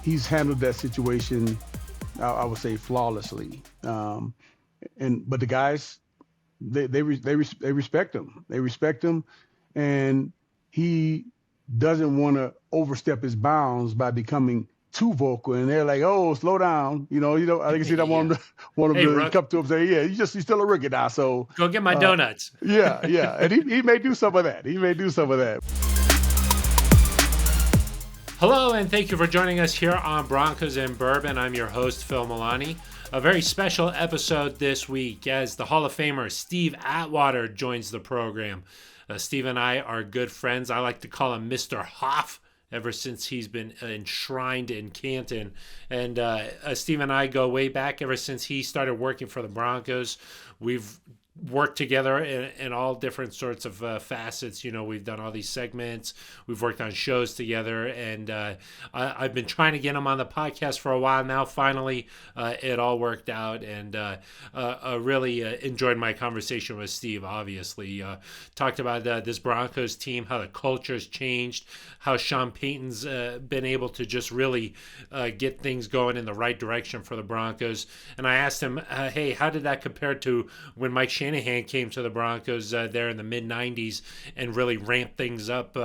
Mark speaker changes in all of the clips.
Speaker 1: he's handled that situation, I would say, flawlessly. But the guys, they respect him. They respect him, and he doesn't want to overstep his bounds by becoming too vocal. And they're like, "Oh, slow down." I think I want him to
Speaker 2: Hey,
Speaker 1: to come to him and say, "Yeah, you're still a rookie now." So
Speaker 2: go get my donuts.
Speaker 1: Yeah, and he may do some of that. He may do some of that.
Speaker 2: Hello, and thank you for joining us here on Broncos and Bourbon. I'm your host, Phil Milani. A very special episode this week as the Hall of Famer Steve Atwater joins the program. Steve and I are good friends. I like to call him Mr. Hoff ever since he's been enshrined in Canton. And Steve and I go way back ever since he started working for the Broncos. We've worked together in all different sorts of facets. We've done all these segments. We've worked on shows together, and I've been trying to get him on the podcast for a while now. Finally, it all worked out, and really enjoyed my conversation with Steve, obviously. Talked about this Broncos team, how the culture's changed, how Sean Payton's been able to just really get things going in the right direction for the Broncos. And I asked him, hey, how did that compare to when Mike Shanahan came to the Broncos there in the mid-'90s and really ramped things up,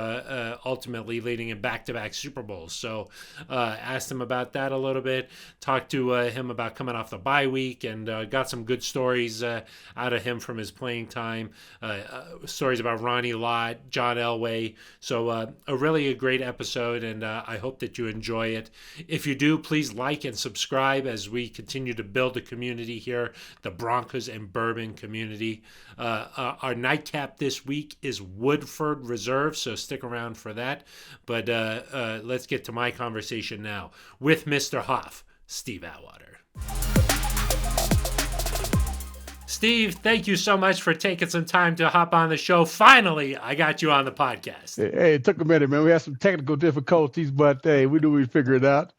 Speaker 2: ultimately leading in back-to-back Super Bowls. So asked him about that a little bit, talked to him about coming off the bye week, and got some good stories out of him from his playing time, stories about Ronnie Lott, John Elway. So a great episode, and I hope that you enjoy it. If you do, please like and subscribe as we continue to build a community here, the Broncos and Bourbon community. Our nightcap this week is Woodford Reserve, so stick around for that. But let's get to my conversation now with Mr. Hoff, Steve Atwater. Steve, thank you so much for taking some time to hop on the show. Finally, I got you on the podcast.
Speaker 1: Hey, it took a minute, man. We had some technical difficulties, but hey, we knew we'd figure it out.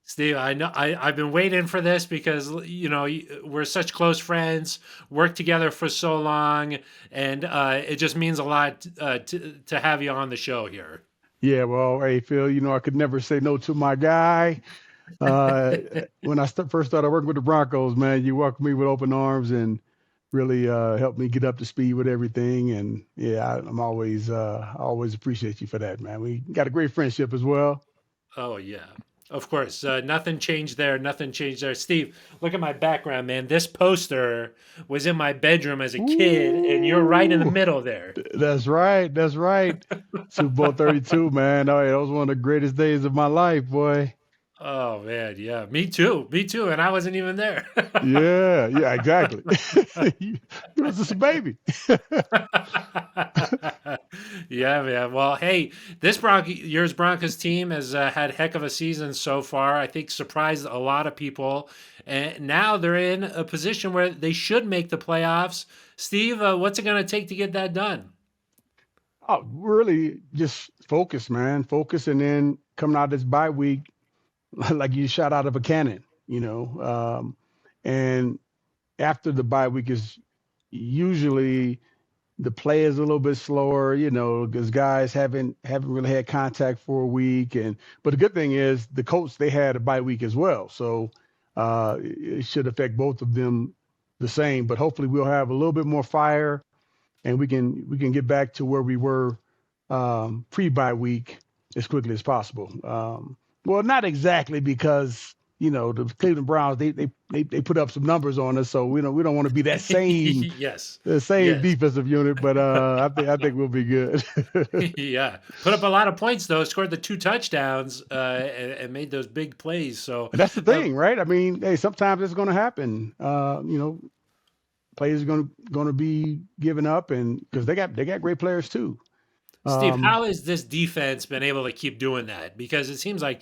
Speaker 2: Steve, I know I've been waiting for this because we're such close friends, worked together for so long, and it just means a lot to have you on the show here.
Speaker 1: Yeah, well, hey Phil, I could never say no to my guy. When I first started working with the Broncos, man, you welcomed me with open arms and really helped me get up to speed with everything. And yeah, I always appreciate you for that, man. We got a great friendship as well.
Speaker 2: Oh yeah. Of course, nothing changed there. Nothing changed there. Steve, look at my background, man. This poster was in my bedroom as a kid, and you're right in the middle there.
Speaker 1: That's right. Super Bowl 32, man. Oh, yeah, that was one of the greatest days of my life, boy.
Speaker 2: Oh man, yeah, me too, and I wasn't even there.
Speaker 1: yeah, exactly. you was just a baby.
Speaker 2: Yeah, man. Well, hey, this year's Broncos team has had a heck of a season so far. I think surprised a lot of people, and now they're in a position where they should make the playoffs. Steve, what's it going to take to get that done?
Speaker 1: Oh, really, just focus, man. Focus, and then coming out this bye week, like you shot out of a cannon, and after the bye week is usually the play is a little bit slower, because guys haven't really had contact for a week. But the good thing is the Colts, they had a bye week as well. So it should affect both of them the same, but hopefully we'll have a little bit more fire and we can get back to where we were pre-bye week as quickly as possible. Well, not exactly, because the Cleveland Browns they put up some numbers on us, so we don't want to be that same defensive unit. But I think we'll be good.
Speaker 2: Yeah, put up a lot of points though. Scored the 2 touchdowns and made those big plays. So
Speaker 1: that's the thing, right? I mean, hey, sometimes it's going to happen. Players are going to be giving up, and because they got great players too.
Speaker 2: Steve, how has this defense been able to keep doing that? Because it seems like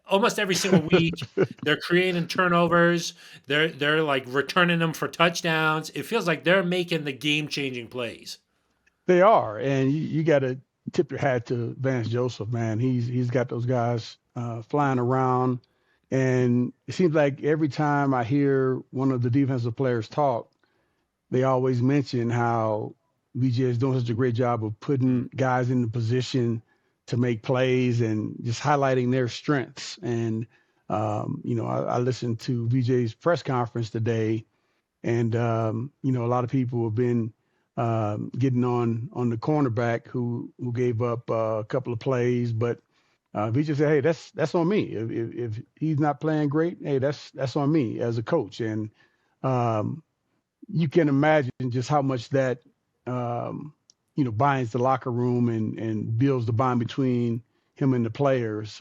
Speaker 2: almost every single week they're creating turnovers. They're like returning them for touchdowns. It feels like they're making the game-changing plays.
Speaker 1: They are, and you got to tip your hat to Vance Joseph, man. He's got those guys flying around, and it seems like every time I hear one of the defensive players talk, they always mention how BJ is doing such a great job of putting guys in the position to make plays and just highlighting their strengths. And I listened to VJ's press conference today, and a lot of people have been getting on the cornerback who gave up a couple of plays, but VJ said, "Hey, that's on me. If he's not playing great, hey, that's on me as a coach." And um, you can imagine just how much that binds the locker room and builds the bond between him and the players.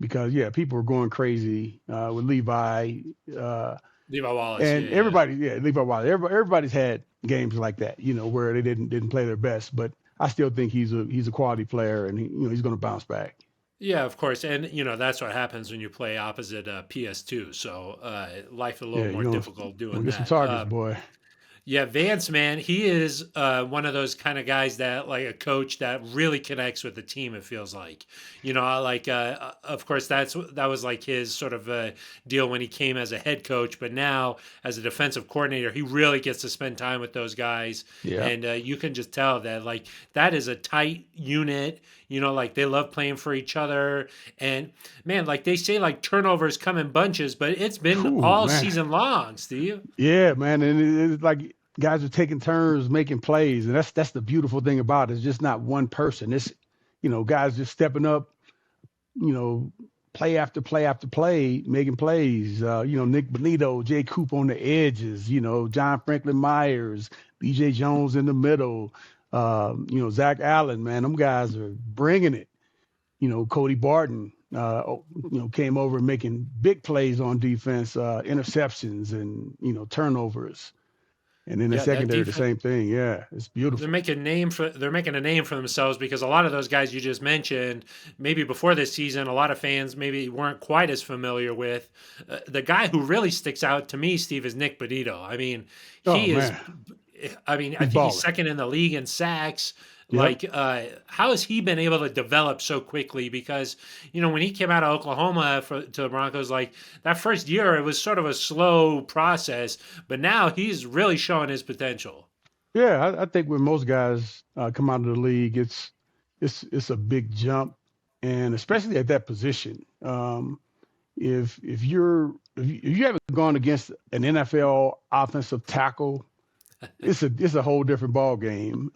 Speaker 1: Because yeah, people were going crazy with Levi. Uh,
Speaker 2: Levi Wallace.
Speaker 1: and
Speaker 2: Yeah, yeah.
Speaker 1: everybody, yeah, Levi Wiley. Everybody's had games like that, where they didn't play their best. But I still think he's a quality player, and he's going to bounce back.
Speaker 2: Yeah, of course, and that's what happens when you play opposite PS2. So life a little
Speaker 1: Yeah,
Speaker 2: more difficult
Speaker 1: gonna
Speaker 2: doing
Speaker 1: get some
Speaker 2: that.
Speaker 1: targets, boy.
Speaker 2: Yeah, Vance, man, he is one of those kind of guys that, like, a coach that really connects with the team. It feels like, like, of course, that was like his sort of deal when he came as a head coach, but now as a defensive coordinator, he really gets to spend time with those guys,
Speaker 1: Yeah,
Speaker 2: and you can just tell that, like, that is a tight unit. Like, they love playing for each other, and man, like they say, like, turnovers come in bunches, but it's been
Speaker 1: Ooh,
Speaker 2: all
Speaker 1: man.
Speaker 2: season long, Steve.
Speaker 1: Yeah, man, and it's like guys are taking turns making plays, and that's the beautiful thing about it. It's just not one person. It's guys just stepping up, you know, play after play after play, making plays. Nik Bonitto, Jay Coop on the edges, John Franklin Myers, BJ Jones in the middle, Zach Allen, man, them guys are bringing it. Cody Barton, came over making big plays on defense, interceptions and, turnovers. And in the
Speaker 2: Yeah, that
Speaker 1: secondary, the
Speaker 2: defense.
Speaker 1: same thing. Yeah, it's
Speaker 2: They're
Speaker 1: beautiful.
Speaker 2: making they're making a name for themselves because a lot of those guys you just mentioned, maybe before this season, a lot of fans maybe weren't quite as familiar with. The guy who really sticks out to me, Steve, is Nik Bonitto. I mean,
Speaker 1: Oh
Speaker 2: he is.
Speaker 1: man,
Speaker 2: I mean, I
Speaker 1: he's
Speaker 2: think he's
Speaker 1: balling.
Speaker 2: second in the league in sacks.
Speaker 1: Yep.
Speaker 2: Like, how has he been able to develop so quickly? Because when he came out of Oklahoma to the Broncos, like that first year, it was sort of a slow process, but now he's really showing his potential.
Speaker 1: Yeah, I think when most guys come out of the league, it's a big jump, and especially at that position. If you haven't gone against an NFL offensive tackle, it's a whole different ball game.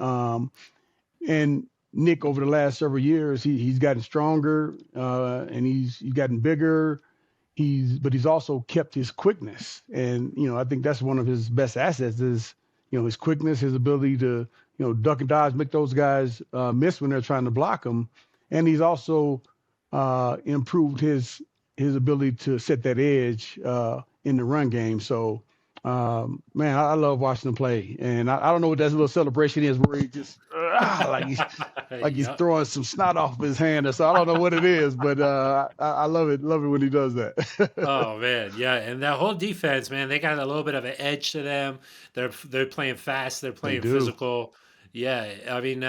Speaker 1: And Nick, over the last several years, he's gotten stronger, and he's gotten bigger. But he's also kept his quickness, and I think that's one of his best assets is his quickness, his ability to duck and dodge, make those guys miss when they're trying to block him, and he's also improved his ability to set that edge in the run game. So man, I love watching him play, and I don't know what that little celebration is where he just like he's
Speaker 2: Yeah.
Speaker 1: throwing some snot off his hand or so. I don't know what it is, but I love it when he does that.
Speaker 2: Oh man, yeah, and that whole defense, man, they got a little bit of an edge to them. They're playing fast. They're
Speaker 1: They
Speaker 2: playing
Speaker 1: do.
Speaker 2: physical. Yeah, I mean,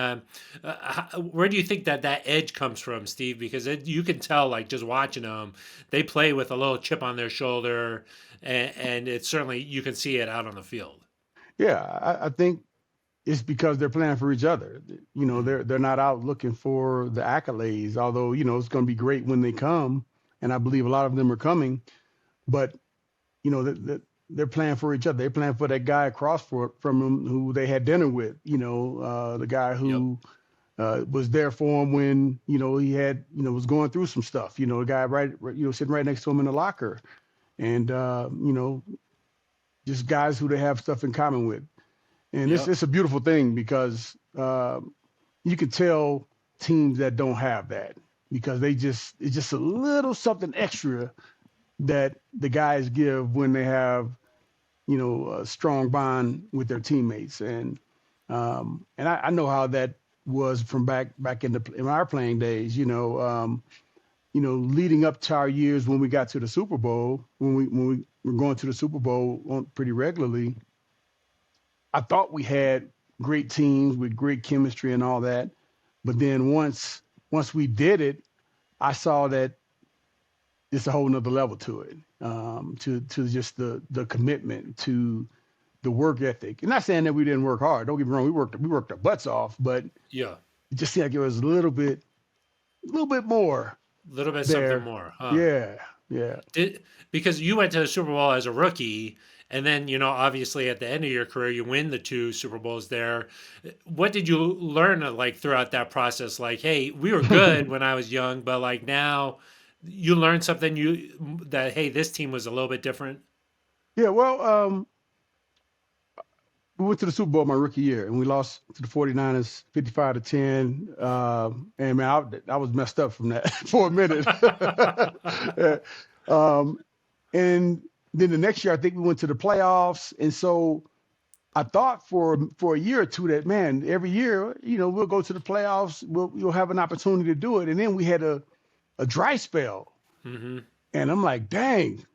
Speaker 2: where do you think that edge comes from, Steve? Because you can tell, like, just watching them, they play with a little chip on their shoulder, and it's certainly you can see it out on the field.
Speaker 1: Yeah, I think it's because they're playing for each other.
Speaker 2: Mhm.
Speaker 1: They're not out looking for the accolades, although it's going to be great when they come, and I believe a lot of them are coming. But they're playing for each other. They're playing for that guy across from them who they had dinner with. The guy
Speaker 2: Yep.
Speaker 1: who was there for him when he had was going through some stuff. The guy sitting right next to him in the locker, and just guys who they have stuff in common with. And it's
Speaker 2: Yep.
Speaker 1: it's a beautiful thing because you can tell teams that don't have that because it's just a little something extra that the guys give when they have a strong bond with their teammates. And I know how that was from back in our playing days. Leading up to our years when we got to the Super Bowl, when we were going to the Super Bowl pretty regularly, I thought we had great teams with great chemistry and all that. But then once we did it, I saw that it's a whole nother level to it. To just the commitment, to the work ethic. And not saying that we didn't work hard. Don't get me wrong, we worked our butts off, but
Speaker 2: Yeah.
Speaker 1: it just seemed like it was a little bit more
Speaker 2: A little bit something
Speaker 1: there.
Speaker 2: more, huh?
Speaker 1: Yeah. Yeah.
Speaker 2: Because you went to the Super Bowl as a rookie, and then obviously at the end of your career you win the two Super Bowls there. What did you learn like throughout that process? Like, hey, we were good when I was young, but like now you learned something that hey, this team was a little bit different.
Speaker 1: Yeah. Well, we went to the Super Bowl my rookie year, and we lost to the 49ers 55-10. And man, I was messed up from that for a minute. um, and then the next year, I think we went to the playoffs, and so I thought for a year or two that, man, every year, we'll go to the playoffs, we'll have an opportunity to do it, and then we had a dry spell,
Speaker 2: Hmm.
Speaker 1: and I'm like, dang.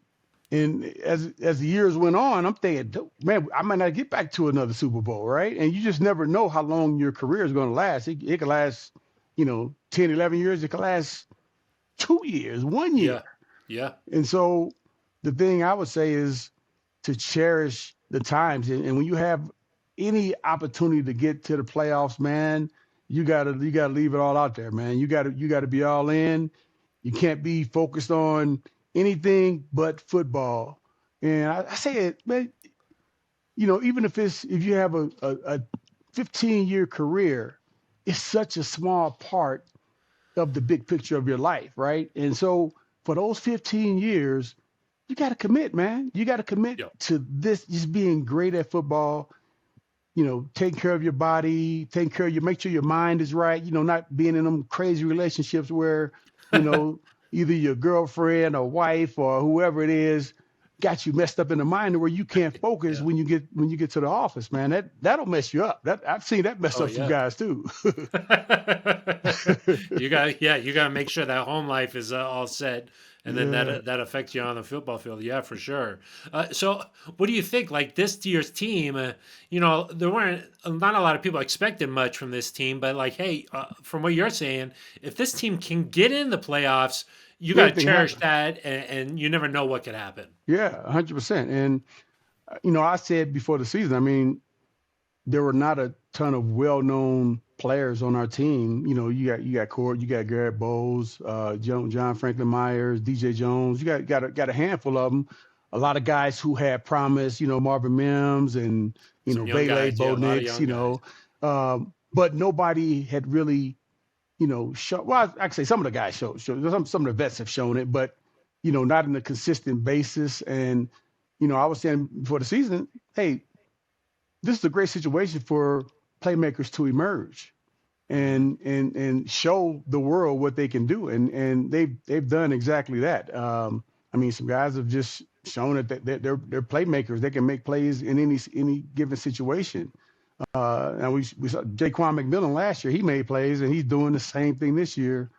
Speaker 1: And as the years went on, I'm thinking, man, I might not get back to another Super Bowl, right? And you just never know how long your career is going to last. It could last, 10, 11 years. It could last 2 years, 1 year.
Speaker 2: Yeah, yeah,
Speaker 1: And so the thing I would say is to cherish the times. And when you have any opportunity to get to the playoffs, man, you gotta leave it all out there, man. You gotta be all in. You can't be focused on anything but football. And I say it, man, even if you have a 15-year career, it's such a small part of the big picture of your life, right? And so for those 15 years, you got to commit, man. You got to commit
Speaker 2: yeah.
Speaker 1: to this, just being great at football, taking care of your body, taking care of make sure your mind is right, not being in them crazy relationships where, you know, either your girlfriend or wife or whoever it is got you messed up in the mind where you can't focus
Speaker 2: Yeah.
Speaker 1: when you get to the office, man. That'll mess you up. That I've seen that mess
Speaker 2: Oh
Speaker 1: up some
Speaker 2: yeah.
Speaker 1: guys too.
Speaker 2: You got to make sure that home life is all set, and then
Speaker 1: Yeah.
Speaker 2: that affects you on the football field. Yeah, for sure. So, what do you think? Like this year's team, there weren't not a lot of people expected much from this team, but like, hey, from what you're saying, if this team can get in the playoffs, you got to
Speaker 1: Anything
Speaker 2: cherish
Speaker 1: happen.
Speaker 2: that, and you never know what could happen.
Speaker 1: Yeah, 100%. And I said before the season, I mean, there were not a ton of well-known players on our team. You got Court, you got Garrett Bowles, John Franklin Myers, DJ Jones. You got a handful of them. A lot of guys who had promise. Marvin Mims and
Speaker 2: Some young
Speaker 1: Bailey,
Speaker 2: guys,
Speaker 1: Bo
Speaker 2: yeah, a lot of
Speaker 1: Nix.
Speaker 2: young guys.
Speaker 1: But nobody had really show. Well, I can say some of the guys show. Some of the vets have shown it, but not on a consistent basis. And I was saying before the season, hey, this is a great situation for playmakers to emerge
Speaker 2: Hmm.
Speaker 1: and show the world what they can do, and they've done exactly that. I mean, some guys have just shown that they're playmakers. They can make plays in any given situation. And we saw Jaquan McMillan last year. He made plays, and he's doing the same thing this year.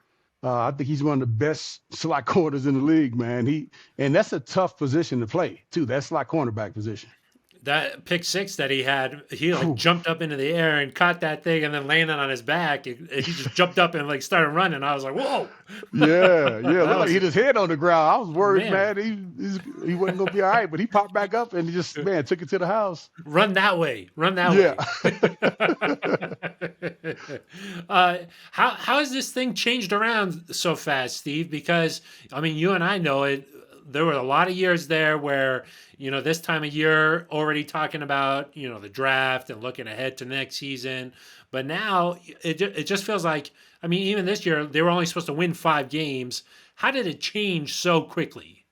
Speaker 1: I think he's one of the best slot corners in the league, man. And that's a tough position to play too. That slot cornerback position.
Speaker 2: That pick six that he had, he like
Speaker 1: Whew.
Speaker 2: jumped up into the air and caught that thing and then landed on his back. He just jumped up and like started running. I was like, whoa.
Speaker 1: Yeah, yeah.
Speaker 2: That
Speaker 1: Looked like he
Speaker 2: was,
Speaker 1: hit his head on the ground. I was worried,
Speaker 2: man,
Speaker 1: man. He wasn't gonna be all right, but he popped back up and just, man, took it to the house.
Speaker 2: run that way, run that
Speaker 1: Yeah.
Speaker 2: way. How has this thing changed around so fast, Steve? Because I mean, you and I know it. There were a lot of years there where this time of year already talking about the draft and looking ahead to next season. But now it just feels like, I mean, even this year they were only supposed to win 5 games. How did it change so quickly?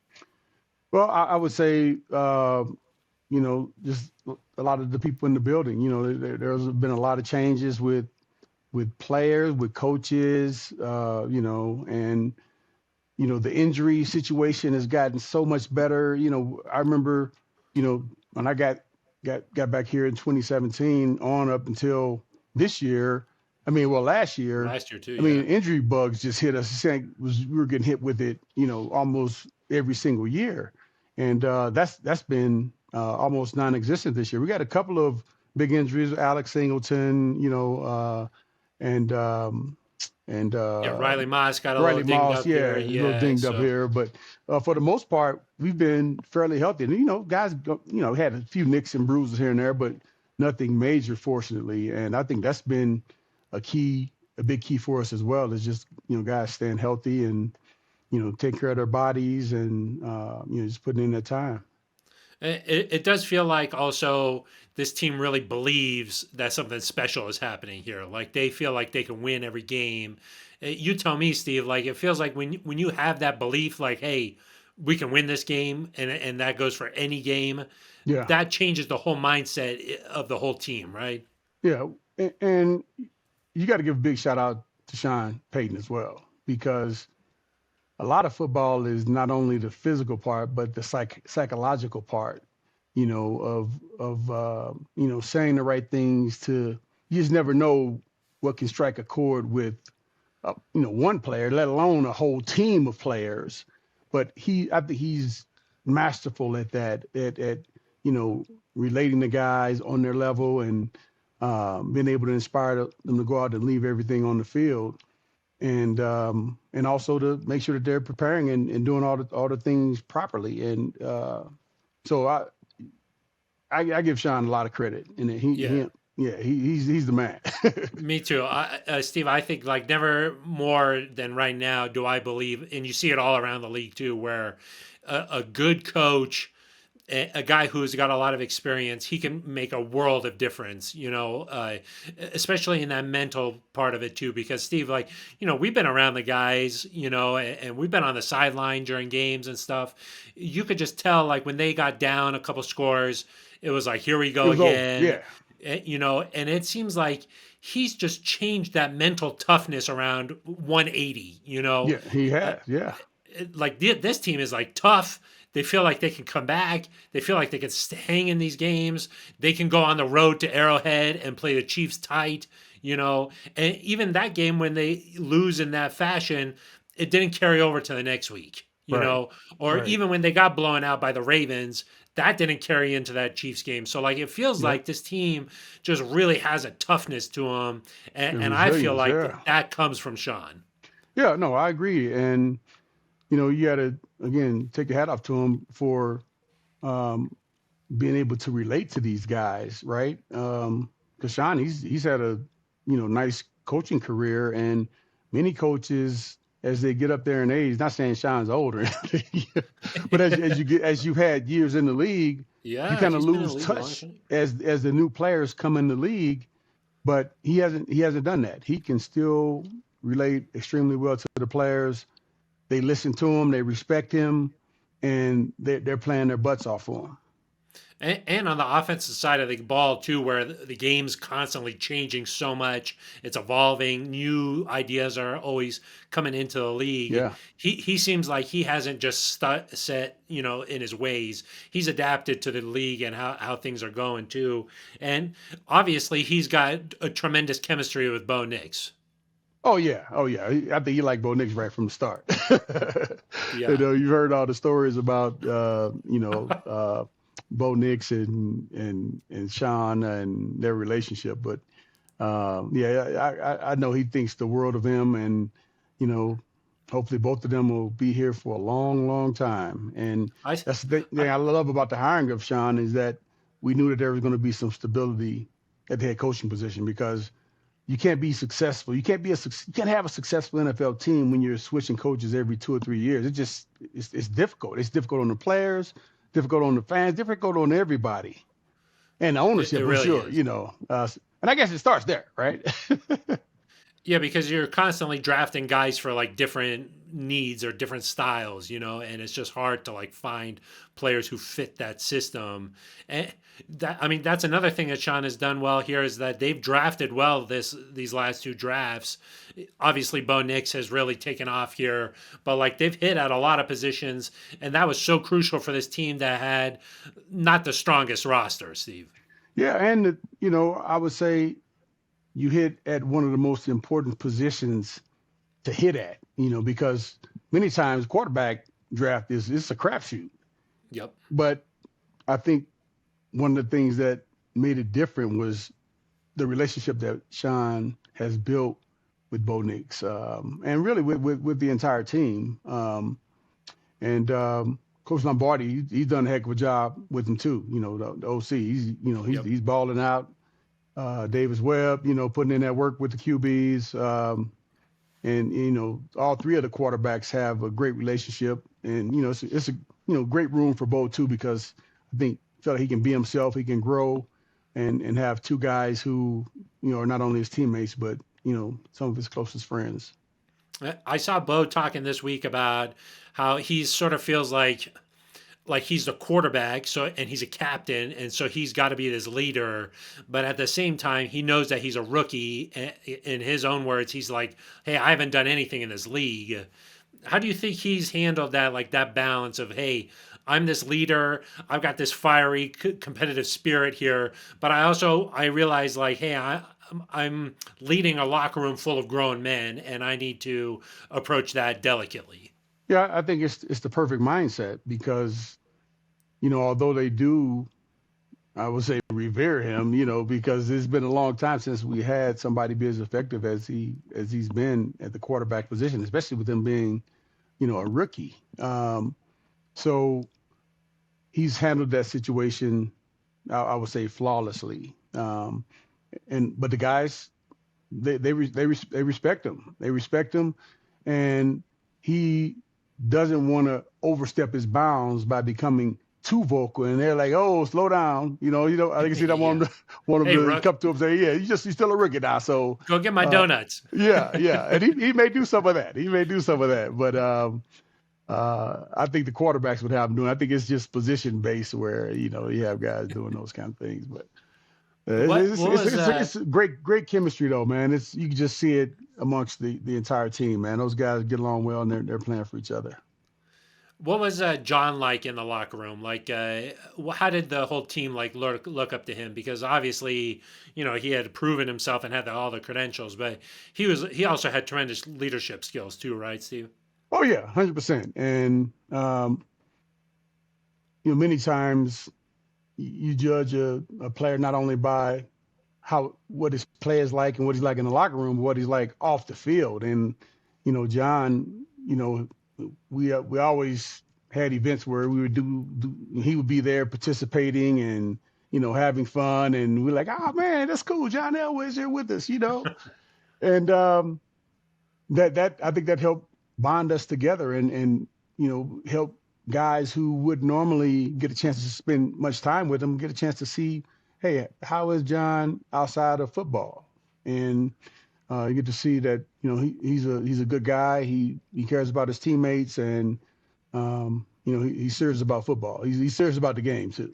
Speaker 1: Well, I would say, just a lot of the people in the building. There's been a lot of changes with players, with coaches, and the injury situation has gotten so much better. I remember, when I got back here in 2017 on up until this year. I mean, well, last year,
Speaker 2: Last year too,
Speaker 1: I mean,
Speaker 2: yeah.
Speaker 1: injury bugs just hit us. We were getting hit with it, almost every single year, and that's been almost non-existent this year. We got a couple of big injuries, Alex Singleton, and and
Speaker 2: Yeah, Riley Moss got a little
Speaker 1: Riley
Speaker 2: dinged
Speaker 1: Moss,
Speaker 2: up here.
Speaker 1: yeah, he's a little
Speaker 2: Yeah,
Speaker 1: dinged up
Speaker 2: so
Speaker 1: here, but for the most part, we've been fairly healthy. And guys, had a few nicks and bruises here and there, but nothing major, fortunately. And I think that's been a big key for us as well. Is just guys staying healthy and take care of their bodies and just putting in their time.
Speaker 2: It does feel like also this team really believes that something special is happening here. Like they feel like they can win every game. You tell me, Steve. Like it feels like when you have that belief, like, hey, we can win this game, and that goes for any game.
Speaker 1: Yeah,
Speaker 2: That changes the whole mindset of the whole team, right?
Speaker 1: yeah, and you got to give a big shout out to Sean Payton as well, because a lot of football is not only the physical part, but the psychological part, of saying the right things to, you just never know what can strike a chord with, one player, let alone a whole team of players. But I think he's masterful at that, relating to guys on their level and being able to inspire them to go out and leave everything on the field, and also to make sure that they're preparing and doing all the things properly. And so I give Sean a lot of credit, and
Speaker 2: Yeah.
Speaker 1: he's the man.
Speaker 2: Me too. Steve, I think like never more than right now do I believe, and you see it all around the league too, where a good coach, a guy who's got a lot of experience, he can make a world of difference, especially in that mental part of it too. Because Steve, like, we've been around the guys, and we've been on the sideline during games and stuff. You could just tell, like, when they got down a couple scores, it was like, here we
Speaker 1: It
Speaker 2: go
Speaker 1: was over.
Speaker 2: again.
Speaker 1: Yeah,
Speaker 2: And it seems like he's just changed that mental toughness around 180,
Speaker 1: yeah, he
Speaker 2: Uh,
Speaker 1: has. Yeah,
Speaker 2: like this team is like tough. They feel like they can come back. They feel like they can hang in these games. They can go on the road to Arrowhead and play the Chiefs tight, And even that game, when they lose in that fashion, it didn't carry over to the next week,
Speaker 1: right,
Speaker 2: Or
Speaker 1: right.
Speaker 2: even when they got blown out by the Ravens, that didn't carry into that Chiefs game. So like it feels
Speaker 1: Yep,
Speaker 2: like this team just really has a toughness to them, and,
Speaker 1: and
Speaker 2: and I feel
Speaker 1: resilience.
Speaker 2: like
Speaker 1: Yeah,
Speaker 2: that comes from Sean.
Speaker 1: yeah. No, I agree. And you got to again take your hat off to him for um, being able to relate to these guys, right? Because Sean, he's had a nice coaching career, and many coaches, as they get up there in age, not saying Sean's older, but as you've had years in the league, you
Speaker 2: Yeah,
Speaker 1: kind of
Speaker 2: he's been in the
Speaker 1: lose
Speaker 2: league a long
Speaker 1: touch
Speaker 2: time.
Speaker 1: as the new players come in the league. But he hasn't done that. He can still relate extremely well to the players. They listen to him, they respect him, and they're playing their butts off for him.
Speaker 2: And on the offensive side of the ball too, where the game's constantly changing so much, it's evolving. New ideas are always coming into the league.
Speaker 1: Yeah.
Speaker 2: He seems like he hasn't just set in his ways. He's adapted to the league and how things are going too. And obviously, he's got a tremendous chemistry with Bo Nix.
Speaker 1: Oh yeah. Oh yeah. I think he liked Bo Nix right from the start.
Speaker 2: Yeah.
Speaker 1: You've heard all the stories about Bo Nix and Sean and their relationship, but yeah, I know he thinks the world of him, and you know, hopefully both of them will be here for a long, long time. And
Speaker 2: I,
Speaker 1: that's the thing
Speaker 2: I
Speaker 1: I love about the hiring of Sean, is that we knew that there was going to be some stability at the head coaching position, because you can't be successful. You can't have a successful NFL team when you're switching coaches every 2 or 3 years. It's difficult. It's difficult on the players, difficult on the fans, difficult on everybody, and the
Speaker 2: it
Speaker 1: ownership for
Speaker 2: really
Speaker 1: sure.
Speaker 2: is.
Speaker 1: And I guess it starts there, right?
Speaker 2: Yeah, because you're constantly drafting guys for like different needs or different styles, and it's just hard to like find players who fit that system. And that's another thing that Sean has done well here, is that they've drafted well these last two drafts. Obviously, Bo Nix has really taken off here, but like they've hit at a lot of positions, and that was so crucial for this team that had not the strongest roster, Steve.
Speaker 1: Yeah, and I would say you hit at one of the most important positions to hit at, because many times quarterback draft is it's a crapshoot.
Speaker 2: Yep.
Speaker 1: But I think one of the things that made it different was the relationship that Sean has built with Bo Nix, and really with the entire team. And Coach Lombardi, he's done a heck of a job with him too. The OC,
Speaker 2: Yep.
Speaker 1: he's balling out. Davis Webb, putting in that work with the QBs. and all three of the quarterbacks have a great relationship, and it's a great room for Bo too, because I think felt like he can be himself, he can grow, and have two guys who are not only his teammates but some of his closest friends.
Speaker 2: I saw Bo talking this week about how he sort of feels like he's the quarterback, so and he's a captain, and so he's got to be this leader. But at the same time, he knows that he's a rookie. In his own words, he's like, "Hey, I haven't done anything in this league." How do you think he's handled that, like that balance of, "Hey, I'm this leader. I've got this fiery competitive spirit here, but I realize like, hey, I'm leading a locker room full of grown men, and I need to approach that delicately."
Speaker 1: Yeah, I think it's the perfect mindset, because although they do, I would say, revere him, because it's been a long time since we had somebody be as effective as he's been at the quarterback position, especially with him being a rookie. So he's handled that situation, I would say, flawlessly. But the guys, they respect him. They respect him, and he doesn't want to overstep his bounds by becoming too vocal. And they're like, "Oh, slow down." I can see that
Speaker 2: Yeah.
Speaker 1: want him
Speaker 2: Hey,
Speaker 1: to
Speaker 2: Rook,
Speaker 1: come to him and say, "Yeah, you're still a rookie now." So,
Speaker 2: go get my
Speaker 1: uh,
Speaker 2: donuts.
Speaker 1: yeah, and he may do some of that. He may do some of that, but I think the quarterbacks would have him doing. I think it's just position based, where you have guys doing those kind of things. But
Speaker 2: What was
Speaker 1: it's great chemistry though, man. You can just see it amongst the entire team, man. Those guys get along well, and they're playing for each other.
Speaker 2: what was John like in the locker room? Like, how did the whole team like look up to him? Because obviously, he had proven himself and had all the credentials, but he also had tremendous leadership skills too, right, Steve?
Speaker 1: Oh yeah, 100%. And many times you judge a player not only by what his play is like and what he's like in the locker room, but what he's like off the field. And John, we always had events where we would he would be there participating and having fun, and we're like, "Oh man, that's cool, John Elway's here with us," and that I think that helped bond us together, and help guys who would normally get a chance to spend much time with him get a chance to see, hey, how is John outside of football? And you get to see that he's a good guy. He cares about his teammates, and he's serious about football. He's serious about the game too.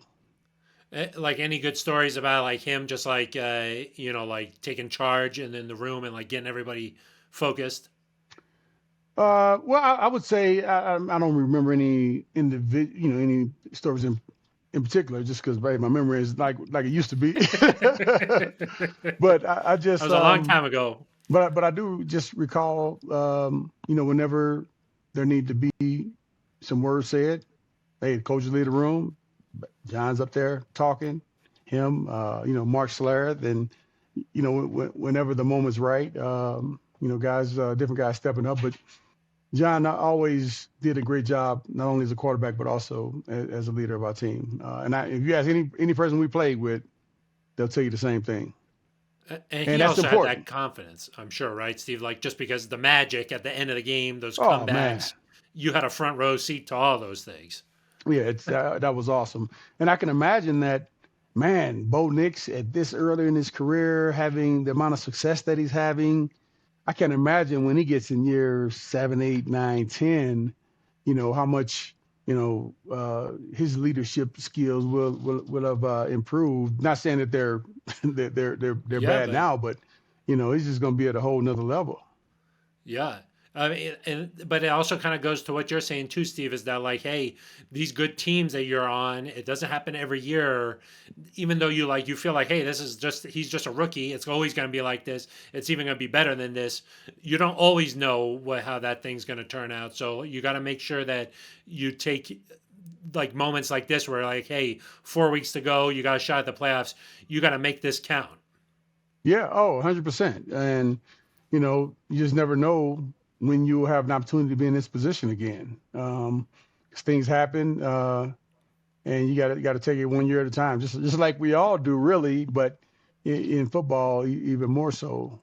Speaker 2: Like any good stories about like him just like like taking charge and in the room and like getting everybody focused.
Speaker 1: Well, I would say I don't remember any any stories in particular, just because my memory is like it used to be. But I
Speaker 2: That
Speaker 1: just
Speaker 2: was a long time ago.
Speaker 1: but I do just recall whenever there need to be some words said, hey, the coach lead the room. John's up there talking. Him, Mark Schlereth, and whenever the moment's right, guys, different guys stepping up, but John always did a great job, not only as a quarterback, but also as a leader of our team. If you ask any person we played with, they'll tell you the same thing.
Speaker 2: And
Speaker 1: And
Speaker 2: he
Speaker 1: that's
Speaker 2: also had that
Speaker 1: important.
Speaker 2: confidence, I'm sure, right, Steve? Like just because the magic at the end of the game, those
Speaker 1: Oh, man.
Speaker 2: comebacks, you had a front row seat to all those things.
Speaker 1: Yeah, that was awesome. And I can imagine that, man, Bo Nix at this early in his career, having the amount of success that he's having, I can imagine when he gets in year 7, 8, 9, 10, how much his leadership skills will have improved. Not saying that they're they're
Speaker 2: Yeah,
Speaker 1: bad
Speaker 2: but
Speaker 1: now, but he's just going to be at a whole nother level.
Speaker 2: yeah. I mean, but it also kind of goes to what you're saying too, Steve, is that like, hey, these good teams that you're on, it doesn't happen every year. Even though you feel like, hey, he's just a rookie. It's always going to be like this. It's even going to be better than this. You don't always know how that thing's going to turn out. So you got to make sure that you take like moments like this where like, hey, 4 weeks to go, you got a shot at the playoffs. You got to make this count.
Speaker 1: Yeah, 100%. And you just never know when you'll have an opportunity to be in this position again. 'Cause things happen, and you got to take it one year at a time, just like we all do, really. But in football, even more so,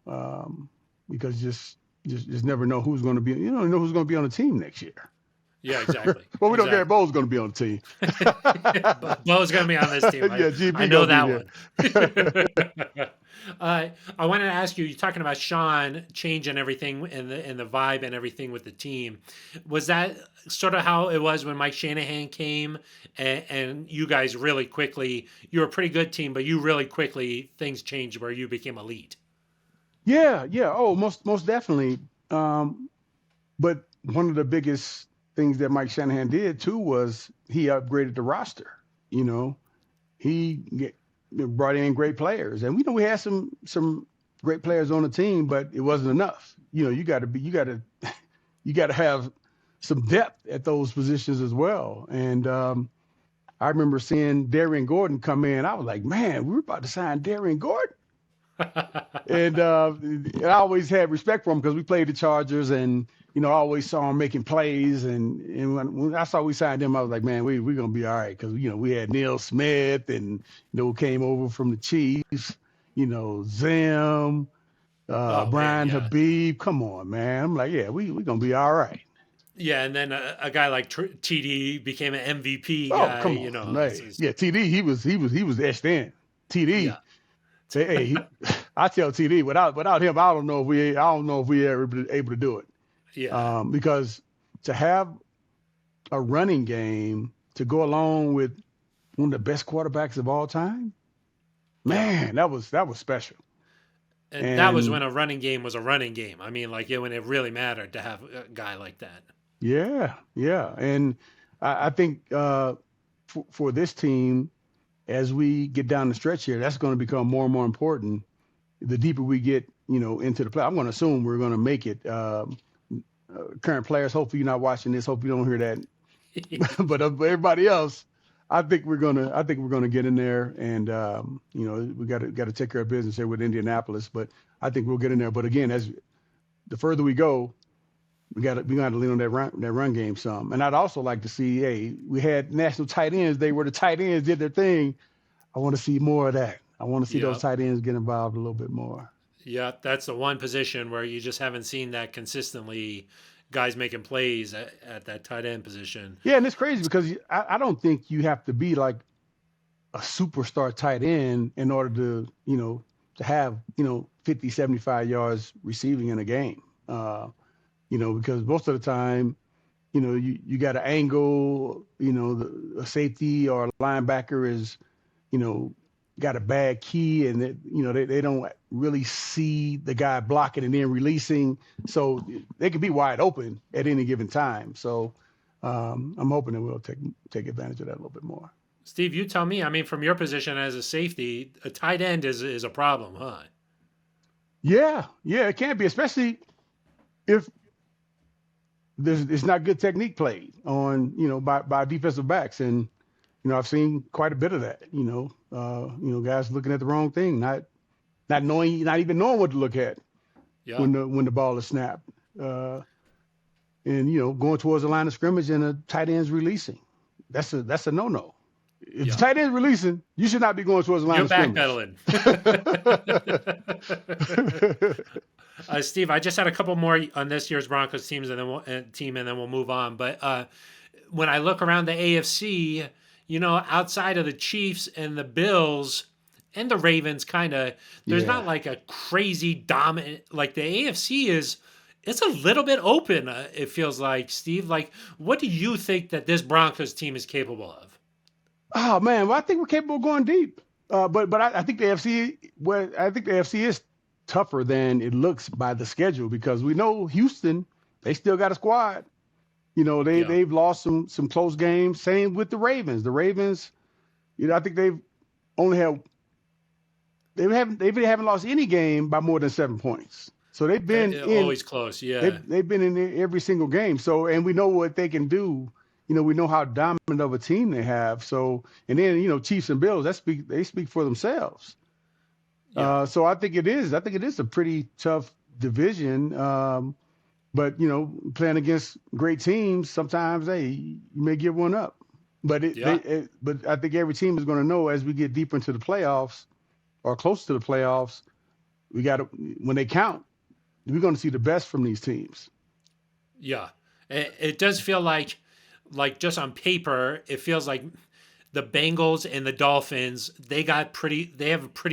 Speaker 1: because just just never know who's going to be. You don't know who's going to be on the team next year.
Speaker 2: Yeah, exactly.
Speaker 1: Well, we don't
Speaker 2: Exactly.
Speaker 1: care. Bo's going to be on the team.
Speaker 2: Bo's going to be on this team.
Speaker 1: Yeah, GB
Speaker 2: I know
Speaker 1: gonna
Speaker 2: that one. I wanted to ask you. You're talking about Sean changing everything and the vibe and everything with the team. Was that sort of how it was when Mike Shanahan came and you guys really quickly? You were a pretty good team, but you really quickly things changed where you became elite.
Speaker 1: Yeah. Oh, most definitely. But one of the biggest things that Mike Shanahan did too was he upgraded the roster. You know, he brought in great players, and we know we had some great players on the team, but it wasn't enough. You know, you got to have some depth at those positions as well. And I remember seeing Darian Gordon come in. I was like, man, we were about to sign Darian Gordon. And I always had respect for him because we played the Chargers, and I always saw him making plays. And when I saw we signed him, I was like, man, we're gonna be all right because we had Neil Smith and came over from the Chiefs, Zim,
Speaker 2: Oh man,
Speaker 1: Brian
Speaker 2: yeah.
Speaker 1: Habib. Come on, man. I'm like, yeah, we're gonna be all right.
Speaker 2: Yeah, and then a guy like TD became an MVP
Speaker 1: Oh,
Speaker 2: guy.
Speaker 1: come on, hey. Yeah, TD, he was etched in. TD.
Speaker 2: Yeah.
Speaker 1: Hey, I tell TD without him, I don't know if we ever able to do it.
Speaker 2: Yeah.
Speaker 1: Because to have a running game to go along with one of the best quarterbacks of all time, man, that was special.
Speaker 2: And that was when a running game was a running game. I mean, like when it really mattered to have a guy like that.
Speaker 1: Yeah. And I think for this team, as we get down the stretch here, that's going to become more and more important. The deeper we get, into the play, I'm going to assume we're going to make it. Current players, hopefully you're not watching this. Hope you don't hear that. But everybody else, I think we're gonna get in there, and we got to take care of business here with Indianapolis. But I think we'll get in there. But again, as the further we go, we got to lean on that run game some. And I'd also like to see, hey, we had national tight ends. They were the tight ends, did their thing. I want to see more of that. I want to see those tight ends get involved a little bit more.
Speaker 2: Yeah, that's the one position where you just haven't seen that consistently. Guys making plays at that tight end position.
Speaker 1: Yeah, and it's crazy because I don't think you have to be like a superstar tight end in order to have 50, 75 yards receiving in a game. Because most of the time, you got an angle, a safety or a linebacker is, got a bad key, and they don't really see the guy blocking and then releasing, so they can be wide open at any given time. So I'm hoping that we'll take advantage of that a little bit more.
Speaker 2: Steve, you tell me. I mean, from your position as a safety, a tight end is a problem, huh?
Speaker 1: Yeah, it can be, especially if it's not good technique played on by defensive backs, and I've seen quite a bit of that. Guys looking at the wrong thing, not even knowing what to look at when the ball is snapped, and going towards the line of scrimmage and a tight end's releasing. That's a no-no. If the tight end's releasing, you should not be going towards the line of scrimmage.
Speaker 2: You're backpedaling. Steve, I just had a couple more on this year's Broncos team, and then we'll move on. But when I look around the AFC, outside of the Chiefs and the Bills and the Ravens, there's not like a crazy dominant, like the AFC it's a little bit open. It feels like, Steve, like, what do you think that this Broncos team is capable of?
Speaker 1: Oh man, well, I think we're capable of going deep. But I think the AFC is tougher than it looks by the schedule, because we know Houston, they still got a squad. They've lost some close games. Same with the Ravens. The Ravens, I think they haven't lost any game by more than 7 points. So they've been
Speaker 2: always close. Yeah,
Speaker 1: they've been in every single game. So, and we know what they can do. We know how dominant of a team they have. So, and then Chiefs and Bills, they speak for themselves. Yeah. So I think it is a pretty tough division. But playing against great teams, sometimes you may give one up. But but I think every team is going to know, as we get deeper into the playoffs or close to the playoffs, we got to, when they count, we're going to see the best from these teams.
Speaker 2: Yeah, it does feel like just on paper, it feels like the Bengals and the Dolphins, they have pretty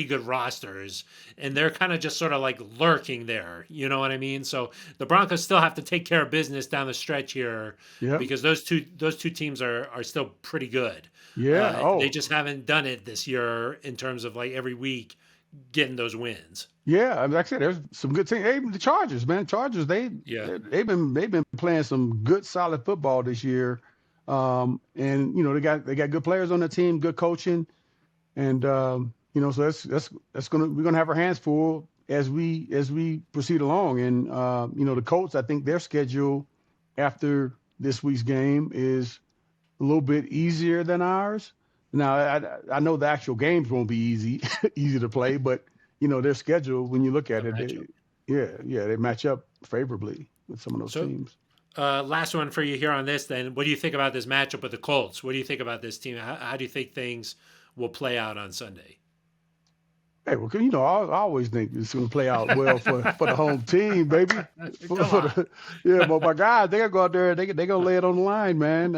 Speaker 2: good rosters, and they're kind of just sort of like lurking there. You know what I mean? So the Broncos still have to take care of business down the stretch here
Speaker 1: Yep.
Speaker 2: because those two teams are still pretty good.
Speaker 1: Yeah.
Speaker 2: They
Speaker 1: Oh,
Speaker 2: just haven't done it this year in terms of like every week getting those wins.
Speaker 1: yeah. I mean, like I said, there's some good teams. Even the Chargers, man. Chargers,
Speaker 2: Yeah.
Speaker 1: they've been playing some good, solid football this year. And they got good players on the team, good coaching, and so we're gonna have our hands full as we proceed along. And the Colts, I think their schedule after this week's game is a little bit easier than ours. Now, I know the actual games won't be easy to play, but their schedule, when you look
Speaker 2: The
Speaker 1: at it,
Speaker 2: matchup.
Speaker 1: they match up favorably with some of those
Speaker 2: So
Speaker 1: teams.
Speaker 2: last one for you here on this. Then, what do you think about this matchup with the Colts? What do you think about this team? How do you think things will play out on Sunday?
Speaker 1: Hey, well, I always think it's going to play out well for the home team, baby.
Speaker 2: Come on.
Speaker 1: Yeah, but my guys, they gonna go out there, they gonna lay it on the line, man.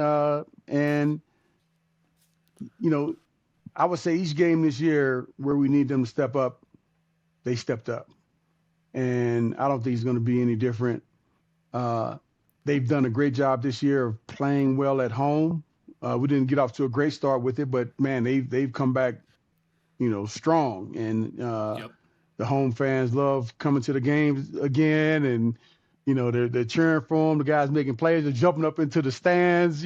Speaker 1: And I would say each game this year where we need them to step up, they stepped up, and I don't think it's going to be any different. They've done a great job this year of playing well at home. We didn't get off to a great start with it, but man, they've come back, strong, and
Speaker 2: Yep.
Speaker 1: the home fans love coming to the games again, and they're cheering for them. The guys making plays, they're jumping up into the stands.